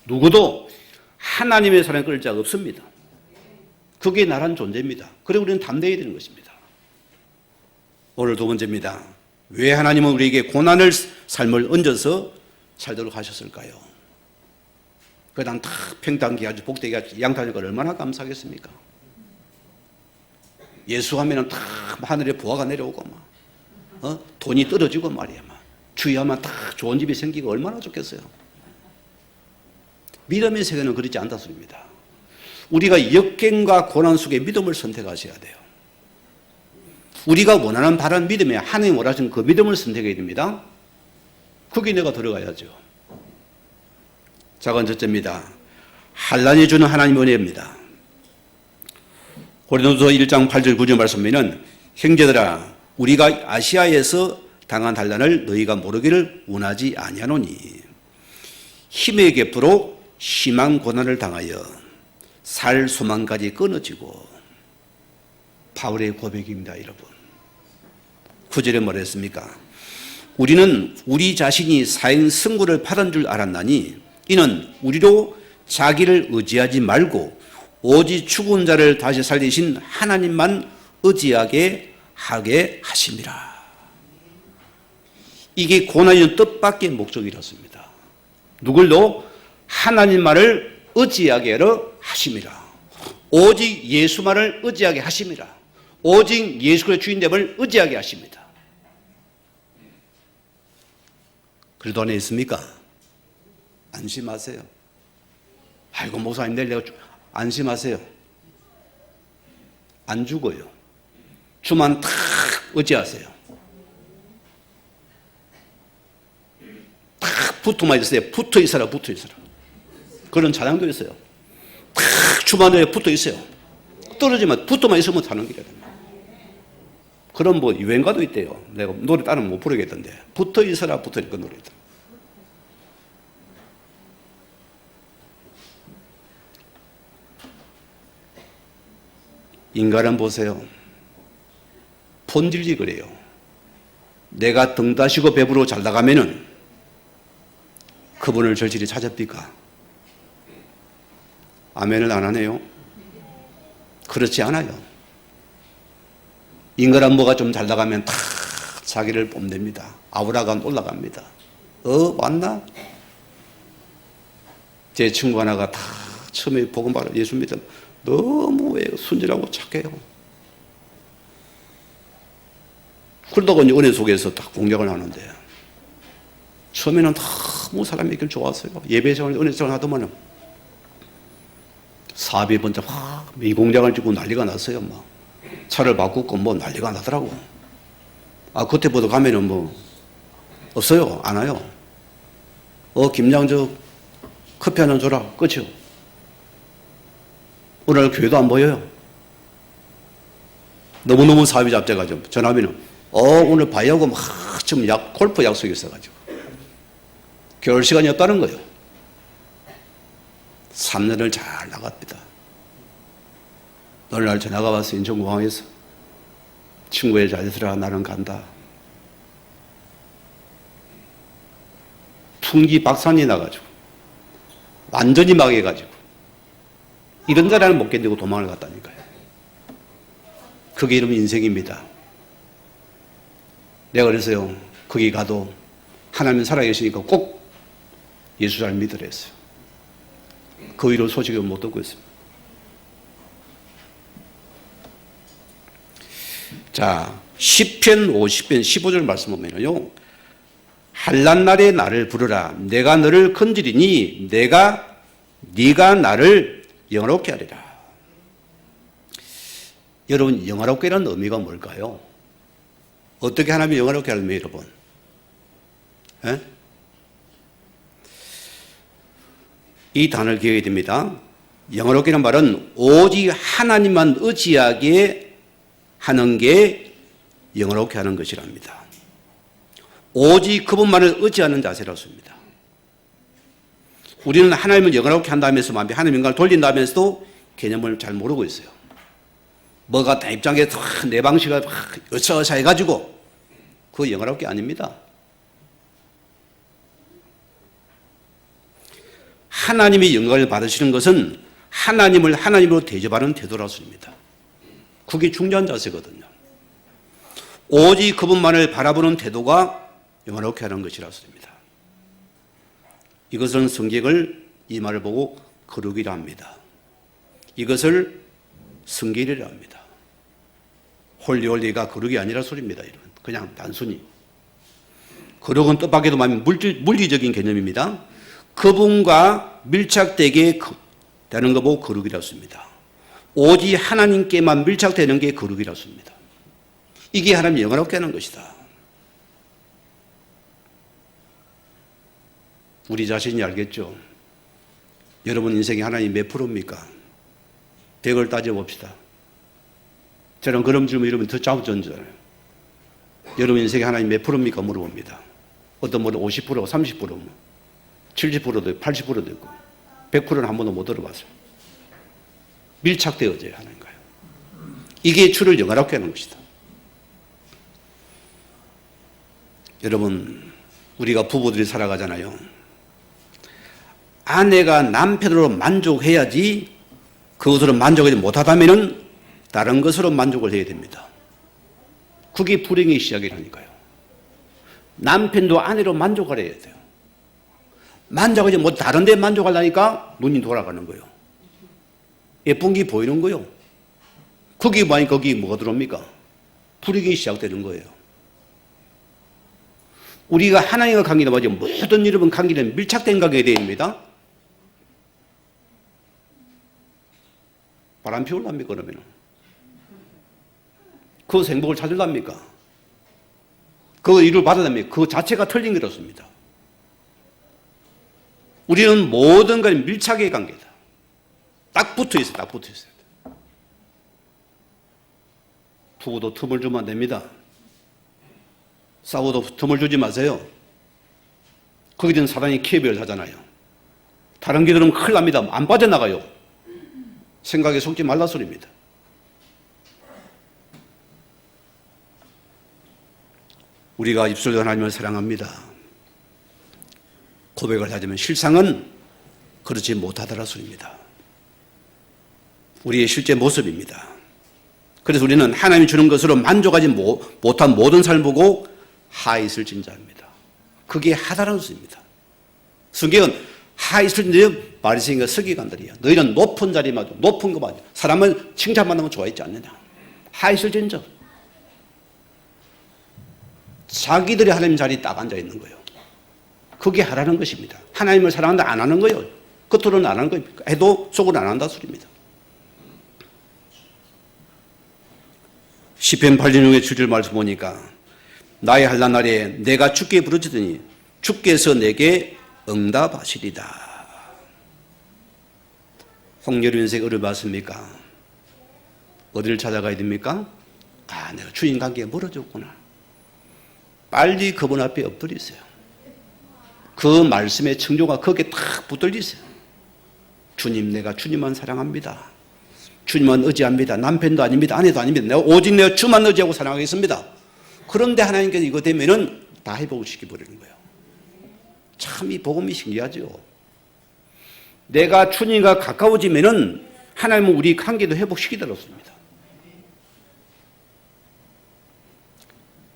누구도 하나님의 사랑에 끊을 자가 없습니다. 그게 나란 존재입니다. 그래서 우리는 담대해야 되는 것입니다. 오늘 두 번째입니다. 왜 하나님은 우리에게 고난을 삶을 얹어서 살도록 하셨을까요? 그냥 다 평탄하게 아주 복되게 양타니까 얼마나 감사하겠습니까? 예수 하면은 다 하늘에 보화가 내려오고 돈이 떨어지고 말이야. 주의하면 다 좋은 집이 생기고 얼마나 좋겠어요. 믿음의 세계는 그렇지 않다 소리입니다. 우리가 역경과 고난 속에 믿음을 선택하셔야 돼요. 우리가 원하는 바른 믿음에 하나님 원하시는 그 믿음을 선택해야 됩니다. 거기 내가 들어가야죠. 작은 첫째입니다. 환난이 주는 하나님의 은혜입니다. 고린도서 1장 8절 9절 말씀에는 형제들아 우리가 아시아에서 당한 환난을 너희가 모르기를 원하지 아니하노니 힘의 격부로 심한 고난을 당하여 살 소망까지 끊어지고. 바울의 고백입니다, 여러분. 9절에 뭐랬습니까? 우리는 우리 자신이 사형 선고를 받은 줄 알았나니 이는 우리로 자기를 의지하지 말고 오직 죽은 자를 다시 살리신 하나님만 의지하게 하게 하심이라. 이게 고난이는 뜻밖의 목적이었습니다. 누굴로? 하나님만을 의지하게 하려 하심이라. 오직 예수만을 의지하게 하심이라. 오직 예수 그리스도의 주인됨을 의지하게 하십니다. 그래도 안에 있습니까? 안심하세요. 아이고 목사님 내일 내가 안심하세요. 안 죽어요. 주만 탁 의지하세요. 탁 붙어만 있으세요. 붙어 있어라, 붙어 있어라. 그런 찬양도 있어요. 탁 주만 에 붙어 있어요. 떨어지면 붙어만 있으면 사는 길이야. 그런 뭐 유행가도 있대요. 내가 노래 따르면 못 부르겠던데. 붙어 있어라, 붙어 있을 그 노래다. 인간은 보세요. 본질이 그래요. 내가 등 다시고 배부르고 잘 나가면은 그분을 절실히 찾아뵙니까? 아멘을 안 하네요. 그렇지 않아요. 인간은 뭐가 좀 잘 나가면 다 자기를 뽐냅니다. 아우라가 올라갑니다. 맞나? 제 친구 하나가 다 처음에 복음 받아 예수 믿어 너무 순진하고 착해요. 그러다가 이제 은혜 속에서 딱 공략을 하는데 처음에는 너무 사람이 있길 좋았어요. 예배 생활, 은혜 생활 하더만은 사업이 번쩍 미공장을 짓고 난리가 났어요. 막 차를 바꾸고 뭐 난리가 나더라고. 그때부터 가면은 뭐 없어요. 안 와요. 김장 커피 하나 줘라. 끝이요. 오늘 교회도 안 보여요. 너무너무 사업이 잡혀가지고 전화하면은 오늘 바이하고 막 지금 골프 약속이 있어가지고 겨울 시간이 없다는 거예요. 3년을 잘 나갑니다. 어느 날 전화가 와서 인천공항에서 친구의 잘 있으라 나는 간다. 풍기 박산이 나가지고 완전히 망해가지고 이런 자라는 못 견디고 도망을 갔다니까요. 그게 이러면 인생입니다. 내가 그래서요 거기 가도 하나님 살아계시니까 꼭 예수 잘 믿으라 했어요. 그 이후 소식을 못 듣고 있습니다. 자, 시편 50편 15절 말씀 보면요. 한란 날에 나를 부르라. 내가 너를 건지리니 네가 나를 영화롭게 하리라. 여러분, 영화롭게라는 의미가 뭘까요? 어떻게 하나님이 영화롭게 하려면 여러분? 에? 이 단어를 기억해야 됩니다. 영화롭게라는 말은 오직 하나님만 의지하게 하는 게 영화롭게 하는 것이랍니다. 오직 그분만을 의지하는 자세라고 씁니다. 우리는 하나님을 영화롭게 한다면서 하나님 인간을 돌린다면서도 개념을 잘 모르고 있어요. 뭐가 다 입장에 내 방식을 어쩌어쩌 해가지고 그거 영화롭게 아닙니다. 하나님이 영광을 받으시는 것은 하나님을 하나님으로 대접하는 태도라고 씁니다. 그게 중요한 자세거든요. 오직 그분만을 바라보는 태도가 영화롭게 하는 것이라고 씁니다. 이것은 성경을 이 말을 보고 거룩이라 합니다. 이것을 성결이라 합니다. 홀리가 거룩이 아니라 소리입니다. 이런 그냥 단순히 거룩은 뜻밖에도 물리적인 개념입니다. 그분과 밀착되게 되는 거 보고 거룩이라고 씁니다. 오직 하나님께만 밀착되는 게 거룩이라고 씁니다. 이게 하나님 영화롭게 하는 것이다. 우리 자신이 알겠죠? 여러분 인생이 하나님 몇 프로입니까? 100을 따져봅시다. 저는 그런 질문 이러면 더 짜증나잖아요. 여러분 인생이 하나님 몇 프로입니까? 물어봅니다. 어떤 분은 50%, 30%, 70%도 있고 80%도 있고 100%는 한 번도 못 들어봤어요. 밀착되어져야 하는 거예요. 이게 주를 영화롭게 하는 것이다. 여러분 우리가 부부들이 살아가잖아요. 아내가 남편으로 만족해야지 그것으로 만족하지 못하다면 다른 것으로 만족을 해야 됩니다. 그게 불행의 시작이라니까요. 남편도 아내로 만족하려 해야 돼요. 만족하지 뭐 다른 데 만족하려니까 눈이 돌아가는 거예요. 예쁜 게 보이는 거예요. 거기 보니 거기 뭐가 들어옵니까? 불이익이 시작되는 거예요. 우리가 하나님과 관계는 뭐죠? 모든 여러분 관계는 밀착된 관계가 되어 있습니다. 바람 피울랍니까 그러면? 그 행복을 찾으랍니까? 그 일을 받으랍니까? 그 자체가 틀린 거렇습니다. 우리는 모든 것이 밀착의 관계다. 딱 붙어 있어요. 딱 붙어 있어요. 부부도 틈을 주면 안 됩니다. 싸워도 틈을 주지 마세요. 거기든 사랑이 캡을 하잖아요. 다른 길들은 큰일 납니다. 안 빠져나가요. 생각에 속지 말라 소리입니다. 우리가 입술로 하나님을 사랑합니다. 고백을 하자면 실상은 그렇지 못하더라 소리입니다. 우리의 실제 모습입니다. 그래서 우리는 하나님이 주는 것으로 만족하지 못한 모든 삶을 보고 하잇을 진자합니다. 그게 하다라는 것입니다. 성경은 하잇을 진자 바리새인과 서기관들이야. 너희는 높은 자리마저 높은 것마저 사람을 칭찬받는 걸 좋아했지 않느냐. 하잇을 진자. 자기들이 하나님 자리에 딱 앉아 있는 거예요. 그게 하라는 것입니다. 하나님을 사랑한다 안 하는 거예요. 겉으로는 안 하는 거예요. 해도 속으로 안 한다 소리입니다. 시편 86의 7절 말씀 보니까 나의 한란 날에 내가 주께 부르짖으니 주께서 내게 응답하시리다. 홍여름 인생 어를 봤습니까? 어디를 찾아가야 됩니까? 아, 내가 주인 관계에 멀어졌구나. 빨리 그분 앞에 엎드리세요. 그 말씀의 청조가 거기에 탁 붙들리세요. 주님, 내가 주님만 사랑합니다. 주님만 의지합니다. 남편도 아닙니다. 아내도 아닙니다. 내가 오직 내가 주만 의지하고 사랑하겠습니다. 그런데 하나님께서 이거 되면은 다 회복을 시켜버리는 거예요. 참 이 복음이 신기하죠. 내가 주님과 가까워지면은 하나님은 우리 관계도 회복시키더랍니다.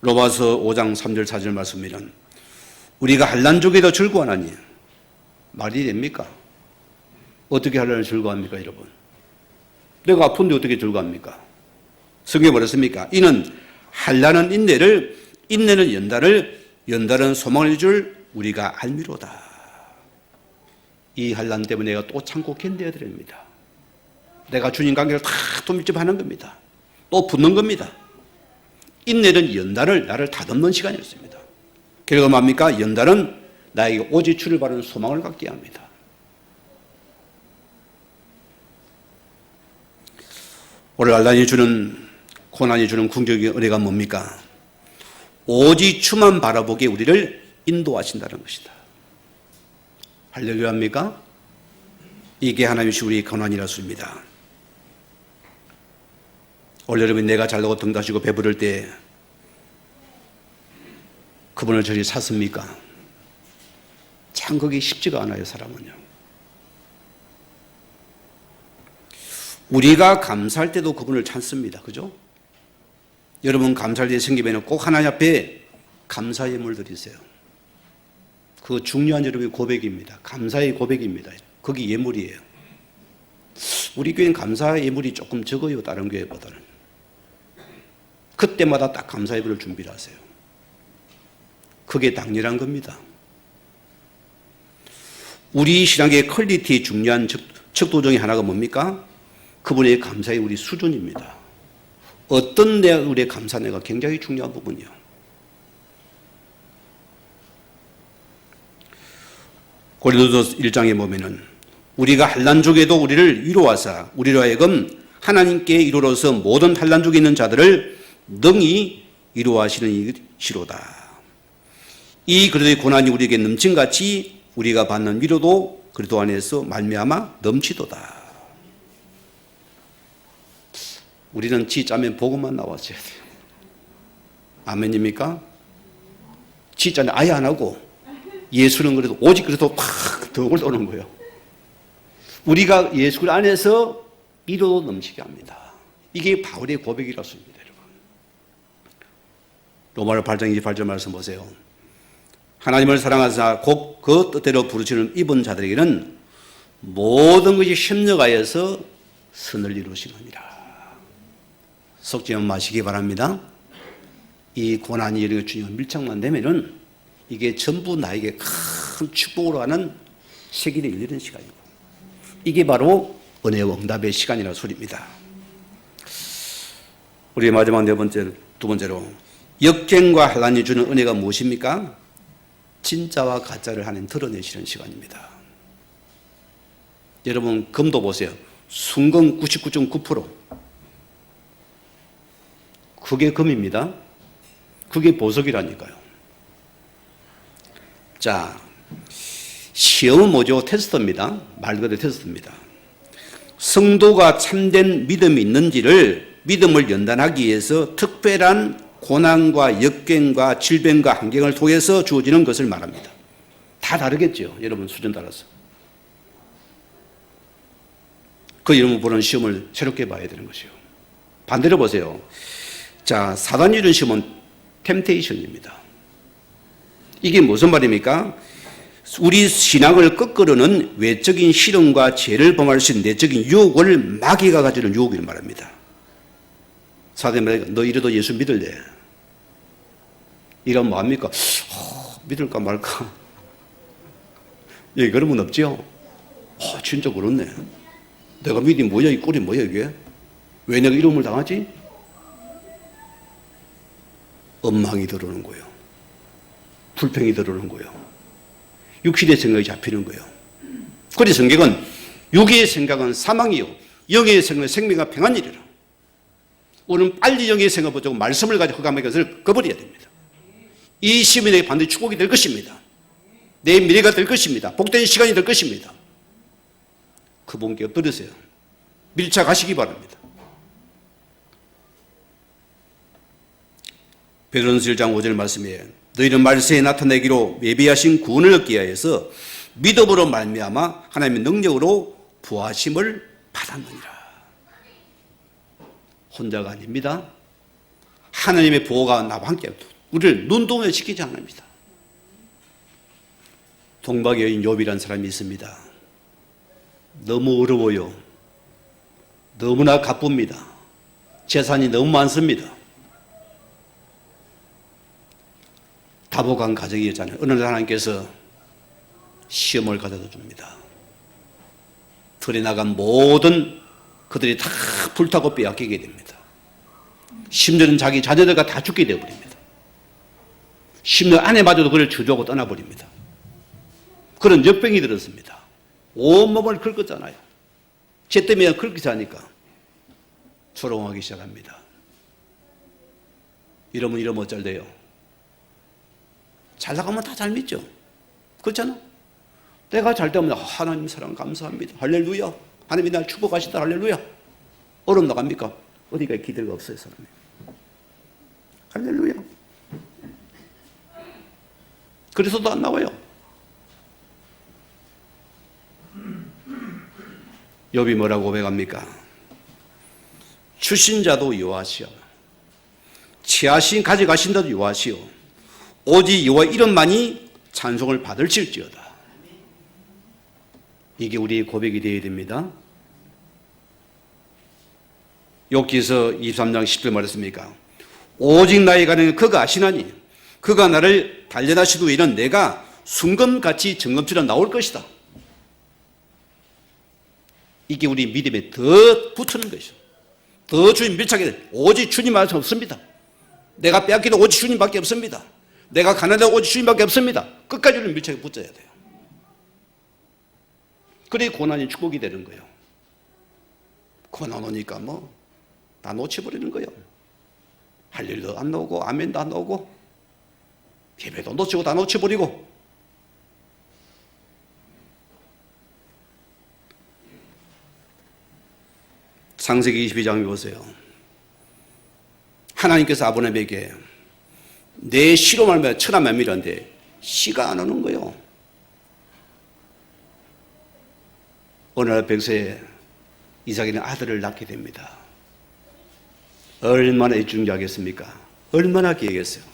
로마서 5장 3절 4절 말씀이란 우리가 환난중에도 즐거워하나니 말이 됩니까? 어떻게 환난을 즐거워합니까 여러분? 내가 아픈데 어떻게 즐거워합니까? 성경에 뭐랬습니까? 이는 환난은 인내를, 인내는 연단을, 연단은 소망을 줄 우리가 알미로다. 이 환난 때문에 내가 또 참고 견뎌야 됩니다. 내가 주님 관계를 다 또 밀집하는 겁니다. 또 붙는 겁니다. 인내는 연단을 나를 다듬는 시간이었습니다. 결과 뭡니까? 연단은 나에게 오직 주를 바라는 소망을 갖게 합니다. 오늘 환난이 주는 고난이 주는 궁극의 은혜가 뭡니까? 오직 주만 바라보게 우리를 인도하신다는 것이다. 할렐루야입니까? 이게 하나님이 우리의 고난이라서입니다. 오늘 여러분 내가 잘나고 등 다시고 배부를 때 그분을 저리 찾습니까? 참 그게 쉽지가 않아요 사람은요. 우리가 감사할 때도 그분을 찾습니다. 그죠? 여러분 감사할 때 생기면 꼭 하나님 앞에 감사 예물 드리세요. 그 중요한 여러분의 고백입니다. 감사의 고백입니다. 그게 예물이에요. 우리 교회는 감사 예물이 조금 적어요. 다른 교회보다는. 그때마다 딱 감사 예물을 준비를 하세요. 그게 당연한 겁니다. 우리 신앙의 퀄리티의 중요한 척도 중에 하나가 뭡니까? 그분의 감사의 우리 수준입니다. 어떤 우리의 감사내가 굉장히 중요한 부분이요. 고린도서 1장에 보면은 우리가 환난 중에도 우리를 위로하사 우리로 하여금 하나님께 이르러서 모든 환난 중에 있는 자들을 능히 위로하시는 이시로다. 이 그리스도의 고난이 우리에게 넘친같이 우리가 받는 위로도 그리스도 안에서 말미암아 넘치도다. 우리는 지 짜면 복음만 나왔어야 돼요. 아멘입니까? 지 짜는 아예 안 하고 예수는 그래도 오직 그래도 팍 덕을 도는 거예요. 우리가 예수 안에서 위로도 넘치게 합니다. 이게 바울의 고백이라습니다. 여러분. 로마서 8장 28절 말씀 보세요. 하나님을 사랑하사 곧 그 뜻대로 부르시는 이분 자들에게는 모든 것이 협력하여서 선을 이루시느니라. 속지 마시기 바랍니다. 이 고난이 이렇게 주님 밀착만 되면은 이게 전부 나에게 큰 축복으로 하는 세기를 열리는 시간이고, 이게 바로 은혜와 응답의 시간이라는 소리입니다. 우리 마지막 두 번째로 역경과 환난이 주는 은혜가 무엇입니까? 진짜와 가짜를 하나님 드러내시는 시간입니다. 여러분 금도 보세요. 순금 99.9%. 그게 금입니다. 그게 보석이라니까요. 자, 시험은 뭐죠? 테스트입니다. 말 그대로 테스트입니다. 성도가 참된 믿음이 있는지를 믿음을 연단하기 위해서 특별한 고난과 역경과 질병과 환경을 통해서 주어지는 것을 말합니다. 다 다르겠죠. 여러분 수준 따라서. 그 여러분 보는 시험을 새롭게 봐야 되는 것이요. 반대로 보세요. 자, 사단이 주는 시험은 템테이션입니다. 이게 무슨 말입니까? 우리 신앙을 꺾으려는 외적인 실험과 죄를 범할 수 있는 내적인 유혹을 마귀가 가지는 유혹을 말합니다. 사단이 말하니까 너 이래도 예수 믿을래? 이러면 뭐합니까? 믿을까 말까? 여기 그런 분 없죠? 진짜 그렇네. 내가 믿이 뭐야, 이 꼴이 뭐야 이게? 왜 내가 이름을 당하지? 엉망이 들어오는 거예요. 불평이 들어오는 거예요. 육신의 생각이 잡히는 거예요. 그래서 성경은 육의 생각은 사망이요 영의 생각은 생명과 평안이리라. 우리는 빨리 영의 생각을 보자고 말씀을 가지고 흑암의 것을 꺼버려야 됩니다. 이 시험이 내게 반드시 축복이 될 것입니다. 내 미래가 될 것입니다. 복된 시간이 될 것입니다. 그분께 엎드리세요. 밀착하시기 바랍니다. 베드로전서 1장 5절 말씀에 너희는 말세에 나타내기로 예비하신 구원을 얻기 위하여서 믿음으로 말미암아 하나님의 능력으로 부하심을 받았느니라. 혼자가 아닙니다. 하나님의 보호가 나와 함께 우리를 눈동자시키지 않습니다. 동방의 여인 욥이라는 사람이 있습니다. 너무 어려워요. 너무나 가쁩니다. 재산이 너무 많습니다. 다복한 가정이었잖아요. 어느 날 하나님께서 시험을 가져다 줍니다. 들에 나간 모든 그들이 다 불타고 빼앗기게 됩니다. 심지어는 자기 자녀들과 다 죽게 되어버립니다. 심지어 아내마저도 그를 주저하고 떠나버립니다. 그런 역병이 들었습니다. 온몸을 긁었잖아요. 죄 때문에 긁기 하니까 조롱하기 시작합니다. 이러면 어쩔 돼요? 잘 나가면 다 잘 믿죠. 그렇잖아. 내가 잘 되면 하나님 사랑 감사합니다. 할렐루야. 하나님이 날 축복하신다. 할렐루야. 어려움 나갑니까? 어디가 기대가 없어요, 사람이. 할렐루야. 그래서도 안 나와요. 욥이 뭐라고 고백합니까? 주신 자도 여호와시오. 취하신 가져가신다도 여호와시오. 오직 여호와 이름만이 찬송을 받을지어다. 이게 우리의 고백이 되어야 됩니다. 욥기서 23장 10절 말했습니까? 오직 나의 가는 그가 아시나니 그가 나를 단련하신 후에는 내가 순금같이 정금처럼 나올 것이다. 이게 우리 믿음에 더 붙는 것이죠. 더 주님 밀착해야 돼. 오직 주님 말씀 없습니다. 내가 빼앗기도 오직 주님밖에 없습니다. 내가 가난하다 오직 주님밖에 없습니다. 끝까지 우리는 밀착해 붙어야 돼요. 그래 고난이 축복이 되는 거예요. 고난 오니까 다 놓쳐버리는 거예요. 할 일도 안 나오고 아멘도 안 나오고 예배도 놓치고 다 놓쳐버리고. 창세기 22장에 보세요. 하나님께서 아브라함에게 내 씨로 말미암아 천하 만민이라는데 씨가 안 오는 거예요. 어느 날 백세에 이삭이는 아들을 낳게 됩니다. 얼마나 애중지하겠습니까? 얼마나 기겠어요.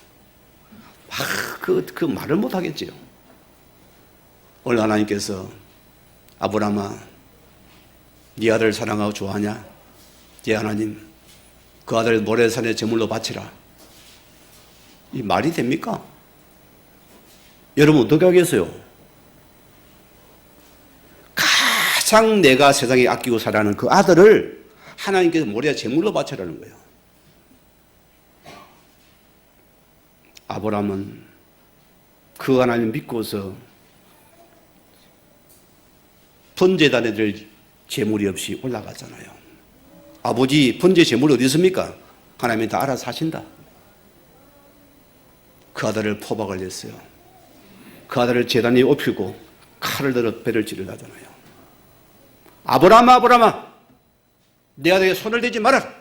그 말을 못 하겠지요. 오늘 하나님께서 아브라함아, 네 아들 사랑하고 좋아하냐? 예, 하나님, 그 아들 모래산에 제물로 바치라. 이 말이 됩니까? 여러분 어떻게 하겠어요? 가장 내가 세상에 아끼고 사랑하는 그 아들을 하나님께서 모래 제물로 바치라는 거예요. 아브라함은 그 하나님 믿고서 번제단에 들 제물이 없이 올라가잖아요. 아버지 번제 제물 어디 있습니까? 하나님이 다 알아서 하신다. 그 아들을 포박을 냈어요. 그 아들을 제단에 업히고 칼을 들어 배를 찌르다잖아요. 아브라함아, 아브라함아, 내 아들에게 손을 대지 말아라.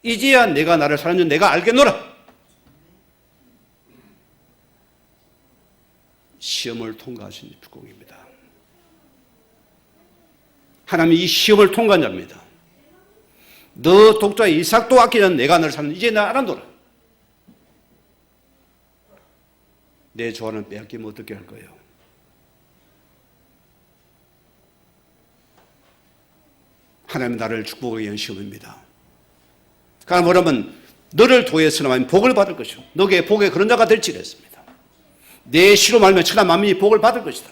이제야 내가 나를 사랑하는 줄 내가 알겠노라. 시험을 통과하신 축복입니다. 하나님이 이 시험을 통과한 자입니다. 너 독자 이삭도 아끼는 내가 너를 사는 이제 나 알아노라. 내 조언을 빼앗기면 어떻게 할 거예요? 하나님 나를 축복하기 위한 시험입니다. 그러나 뭐라면 너를 통해서는 복을 받을 것이고 너에게 복의 그런 자가 될지라 했습니다. 내 시로 말하면 천하 만민이 복을 받을 것이다.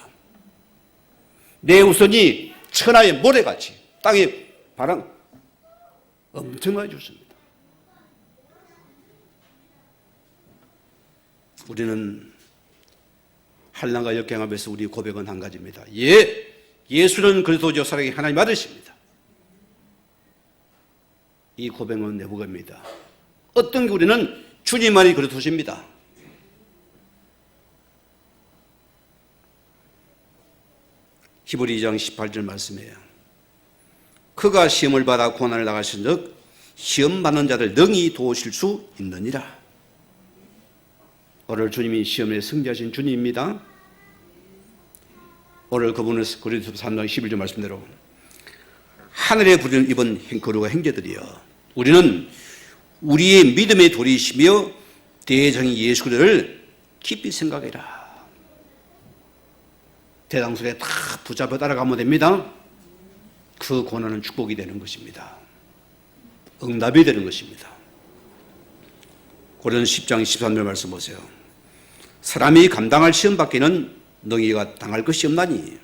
내 후손이 천하의 모래같이 땅에 바람 엄청나게 좋습니다. 우리는 한란과 역경합에서 우리 고백은 한 가지입니다. 예, 예수는 그리스도죠. 사랑의 하나님 아들이십니다. 이 고백은 내부입니다. 어떤 게 우리는 주님만이 그리스도십니다. 히브리 2장 18절 말씀이에요. 그가 시험을 받아 고난을 당하신 즉 시험 받는 자들 능히 도우실 수 있느니라. 오늘 주님이 시험에 승리하신 주님입니다. 오늘 그분은 고린도서 3장 11절 말씀대로 하늘의 부름을 입은 거룩한 형제들이여, 우리는 우리의 믿음의 돌이시며 대장인 예수 그리스도를 깊이 생각해라. 대장술에 다 붙잡아 따라가면 됩니다. 그 고난은 축복이 되는 것입니다. 응답이 되는 것입니다. 고린도서 10장 13절 말씀 보세요. 사람이 감당할 시험 밖에는 너희가 당할 것이 없나니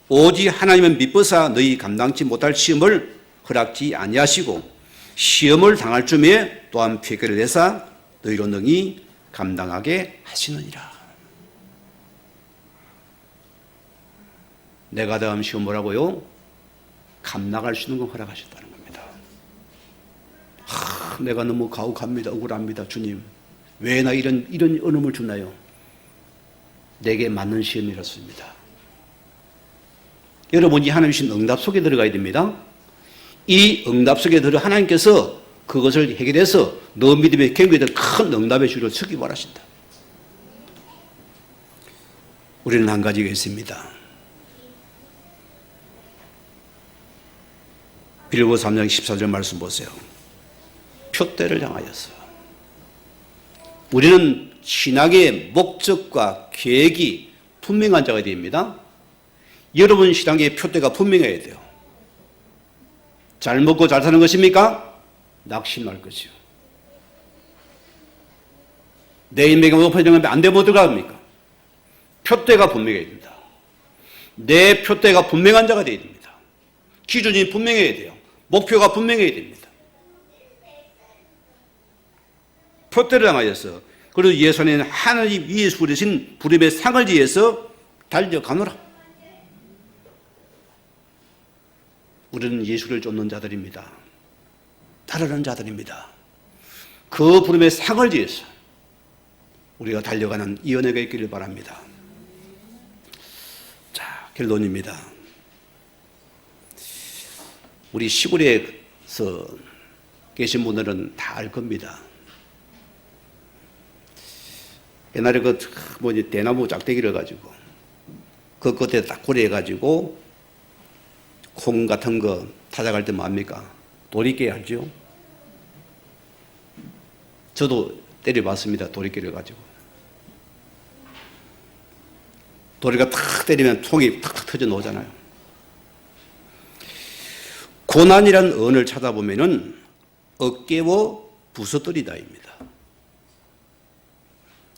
오직 하나님은 미뻐사 너희 감당치 못할 시험을 허락지 아니하시고 시험을 당할 쯤에 또한 피해를 내사 너희로 능히 감당하게 하시느니라. 내가 다음 시험 뭐라고요? 감당할 수 있는 걸 허락하셨다는 겁니다. 내가 너무 가혹합니다. 억울합니다. 주님, 왜 나 이런 어려움을 주나요? 내게 맞는 시험이었습니다. 여러분이 하나님 주신 응답 속에 들어가야 됩니다. 이 응답 속에 들어 하나님께서 그것을 해결해서 너 믿음의 경고에 큰 응답의 주로 서기 바라신다. 우리는 한 가지가 있습니다. 빌립보서 3장 14절 말씀 보세요. 표대를 향하여서. 우리는 신앙의 목적과 계획이 분명한 자가 됩니다. 여러분 신앙의 표대가 분명해야 돼요. 잘 먹고 잘 사는 것입니까? 낙심할 것이요. 내 인맥이 높아지면 안 되면 어떡합니까? 표대가 분명해야 됩니다. 내 표대가 분명한 자가 되어야 됩니다. 기준이 분명해야 돼요. 목표가 분명해야 됩니다. 표대를 향하여서 그리고 예수는 하나님 위에서 부르신 부름의 상을 지어서 달려가노라. 우리는 예수를 쫓는 자들입니다. 따르는 자들입니다. 그 부름의 상을 지어서 우리가 달려가는 이 은혜가 있기를 바랍니다. 자, 결론입니다. 우리 시골에서 계신 분들은 다 알 겁니다. 옛날에 대나무 짝대기를 가지고 그 끝에 딱 고리해가지고 콩 같은 거 찾아갈 때 뭡니까? 도리깨 알죠? 저도 때려봤습니다. 도리깨를 가지고. 도리가 탁 때리면 통이 탁 터져 나오잖아요. 고난이란 언을 찾아보면은 어깨워 부서뜨리다입니다.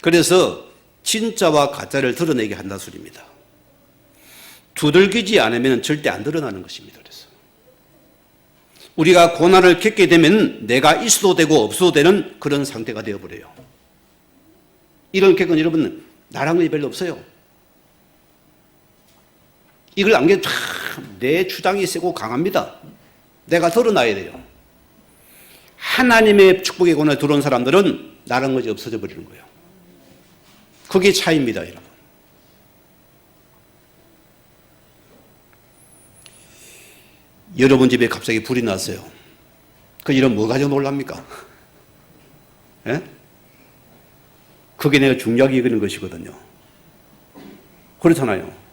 그래서 진짜와 가짜를 드러내게 한다 소리입니다. 두들기지 않으면 절대 안 드러나는 것입니다. 그래서 우리가 고난을 겪게 되면 내가 있어도 되고 없어도 되는 그런 상태가 되어버려요. 이런 격은 여러분 나랑은 별로 없어요. 이걸 안게 내 주장이 세고 강합니다. 내가 드러나야 돼요. 하나님의 축복의 고난에 들어온 사람들은 나랑 것이 없어져 버리는 거예요. 그게 차이입니다, 여러분. 여러분 집에 갑자기 불이 났어요. 그 일은 뭐 가지고 놀랍니까? 예? 그게 내가 중약이 그런 것이거든요. 그렇잖아요.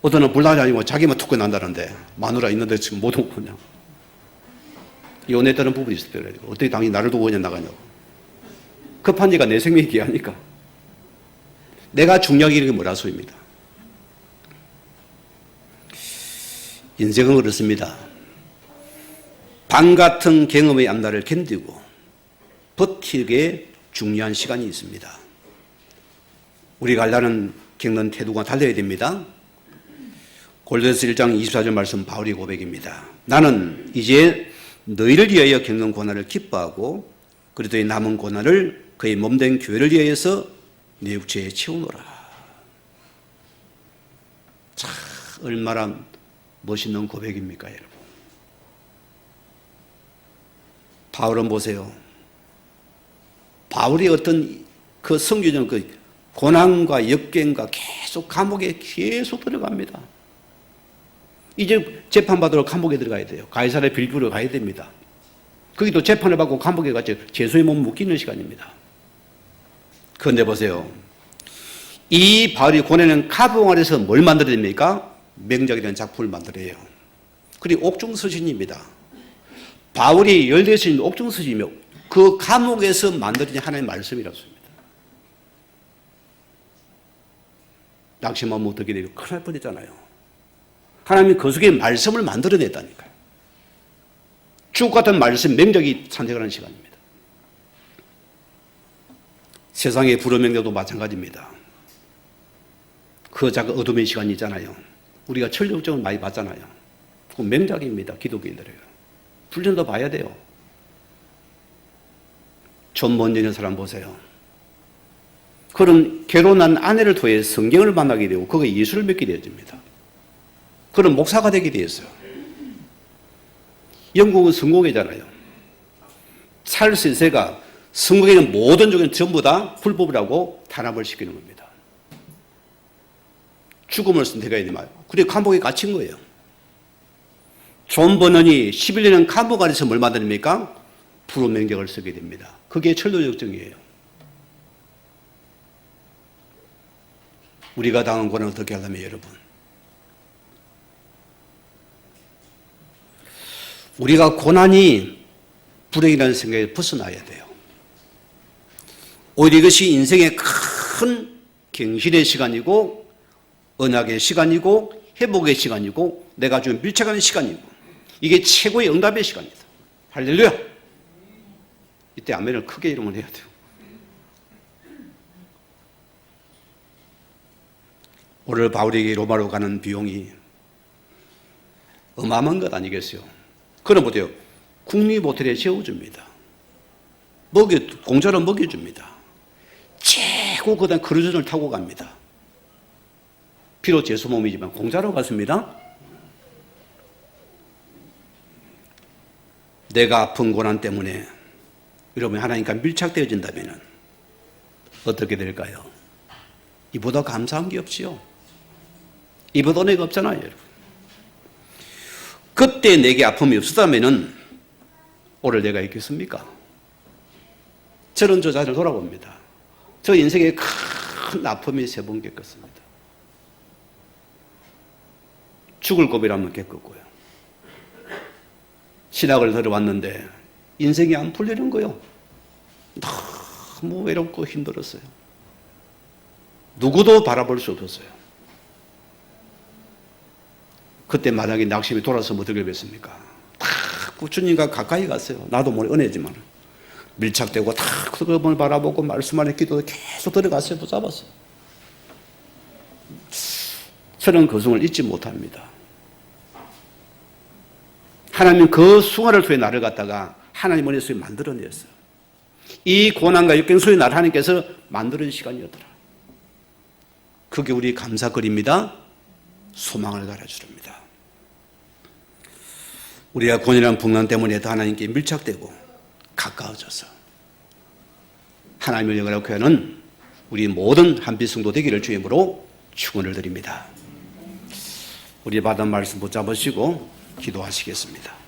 어떤 은 불나지 아니고 자기만 툭 난다는데 마누라 있는데 지금 못 오고 그냥 연애했다는 부분이 있어요. 어떻게 당연히 나를 두고 그냥 나가냐고. 급한 지가 내 생명이 귀하니까. 내가 중요하게 이런 게 뭐라 소입니다. 인생은 그렇습니다. 방 같은 경험의 앞날을 견디고 버티게 중요한 시간이 있습니다. 우리가 알라는 겪는 태도가 달라야 됩니다. 골로새서 1장 24절 말씀 바울의 고백입니다. 나는 이제 너희를 위하여 겪는 고난을 기뻐하고 그리스도의 남은 고난을 그의 몸된 교회를 위하여서 내 육체에 채우노라. 참 얼마나 멋있는 고백입니까, 여러분. 바울은 보세요. 바울이 어떤 그 성교전 그 고난과 역경과 계속 감옥에 계속 들어갑니다. 이제 재판받으러 감옥에 들어가야 돼요. 가이사랴 빌립보로 가야 됩니다. 거기도 재판을 받고 감옥에 가서 죄수의 몸 묶이는 시간입니다. 그런데 보세요. 이 바울이 보내는 감옥 안에서 뭘 만들어야 됩니까? 명작이라는 작품을 만들어요. 그리고 옥중서신입니다. 바울이 열대신 옥중서신이며 그 감옥에서 만들어진 하나님의 말씀이라고 합니다. 낙심하면 어떻게 돼요? 큰일 날 뻔했잖아요. 하나님이 그 속에 말씀을 만들어냈다니까요. 주옥 같은 말씀, 명작이 탄생하는 시간입니다. 세상의 불의 명작도 마찬가지입니다. 그 작은 어둠의 시간이 있잖아요. 우리가 천력정을 많이 봤잖아요. 그 명작입니다. 기독교인들에게. 훈련도 봐야 돼요. 존 번전의 사람 보세요. 그런 결혼한 아내를 통해 성경을 만나게 되고 그가 예수를 믿게 되어집니다. 그런 목사가 되게 되었어요. 영국은 성공회잖아요. 찰스 1세가 성공회는 모든 종교는 전부 다 불법이라고 탄압을 시키는 겁니다. 죽음을 선택해야 되나요? 그리고 감옥에 갇힌 거예요. 존 버넌이 11년은 감옥 안에서 뭘 만듭니까? 불호명작을 쓰게 됩니다. 그게 철도역정이에요. 우리가 당한 고난을 어떻게 하려면 여러분, 우리가 고난이 불행이라는 생각에 벗어나야 돼요. 오히려 이것이 인생의 큰 경실의 시간이고 언약의 시간이고 회복의 시간이고 내가 좀 밀착하는 시간이고 이게 최고의 응답의 시간이다. 할렐루야. 이때 아멘을 크게 이름을 해야 돼요. 오늘 바울에게 로마로 가는 비용이 어마어마한 것 아니겠어요? 그럼 어때요? 국립호텔에 재워줍니다. 공짜로 먹여줍니다. 최고 거대한 크루즈를 타고 갑니다. 비록 제수 몸이지만 공짜로 갔습니다. 내가 아픈 고난 때문에 여러분 하나님과 밀착되어진다면 어떻게 될까요? 이보다 감사한 게 없지요. 이보다 은혜가 없잖아요, 여러분. 그때 내게 아픔이 없었다면 오늘 내가 있겠습니까? 저는 저 자신을 돌아봅니다. 저 인생에 큰 아픔이 3번 겪었습니다. 죽을 고비라면 겪었고요. 신학을 들어왔는데 인생이 안 풀리는 거요. 너무 외롭고 힘들었어요. 누구도 바라볼 수 없었어요. 그때 만약에 낙심이 돌아서면 어떻게 됐습니까? 다 주님과 가까이 갔어요. 나도 모르게 은혜지만 밀착되고 다 그걸 바라보고 말씀 안에 기도도 계속 들어갔어요. 붙잡았어요. 저는 그 순간을 잊지 못합니다. 하나님 그 순간을 통해 나를 갖다가 하나님 은혜 속에 만들어냈어요. 이 고난과 역경 속에 나를 하나님께서 만드는 시간이었더라. 그게 우리 감사거리입니다. 소망을 가르쳐줍니다. 우리가 고난이라는 풍랑 때문에도 하나님께 밀착되고 가까워져서 하나님을 영광하고 하는 우리 모든 한빛 성도 되기를 주임으로 축원을 드립니다. 우리 받은 말씀 붙잡으시고 기도하시겠습니다.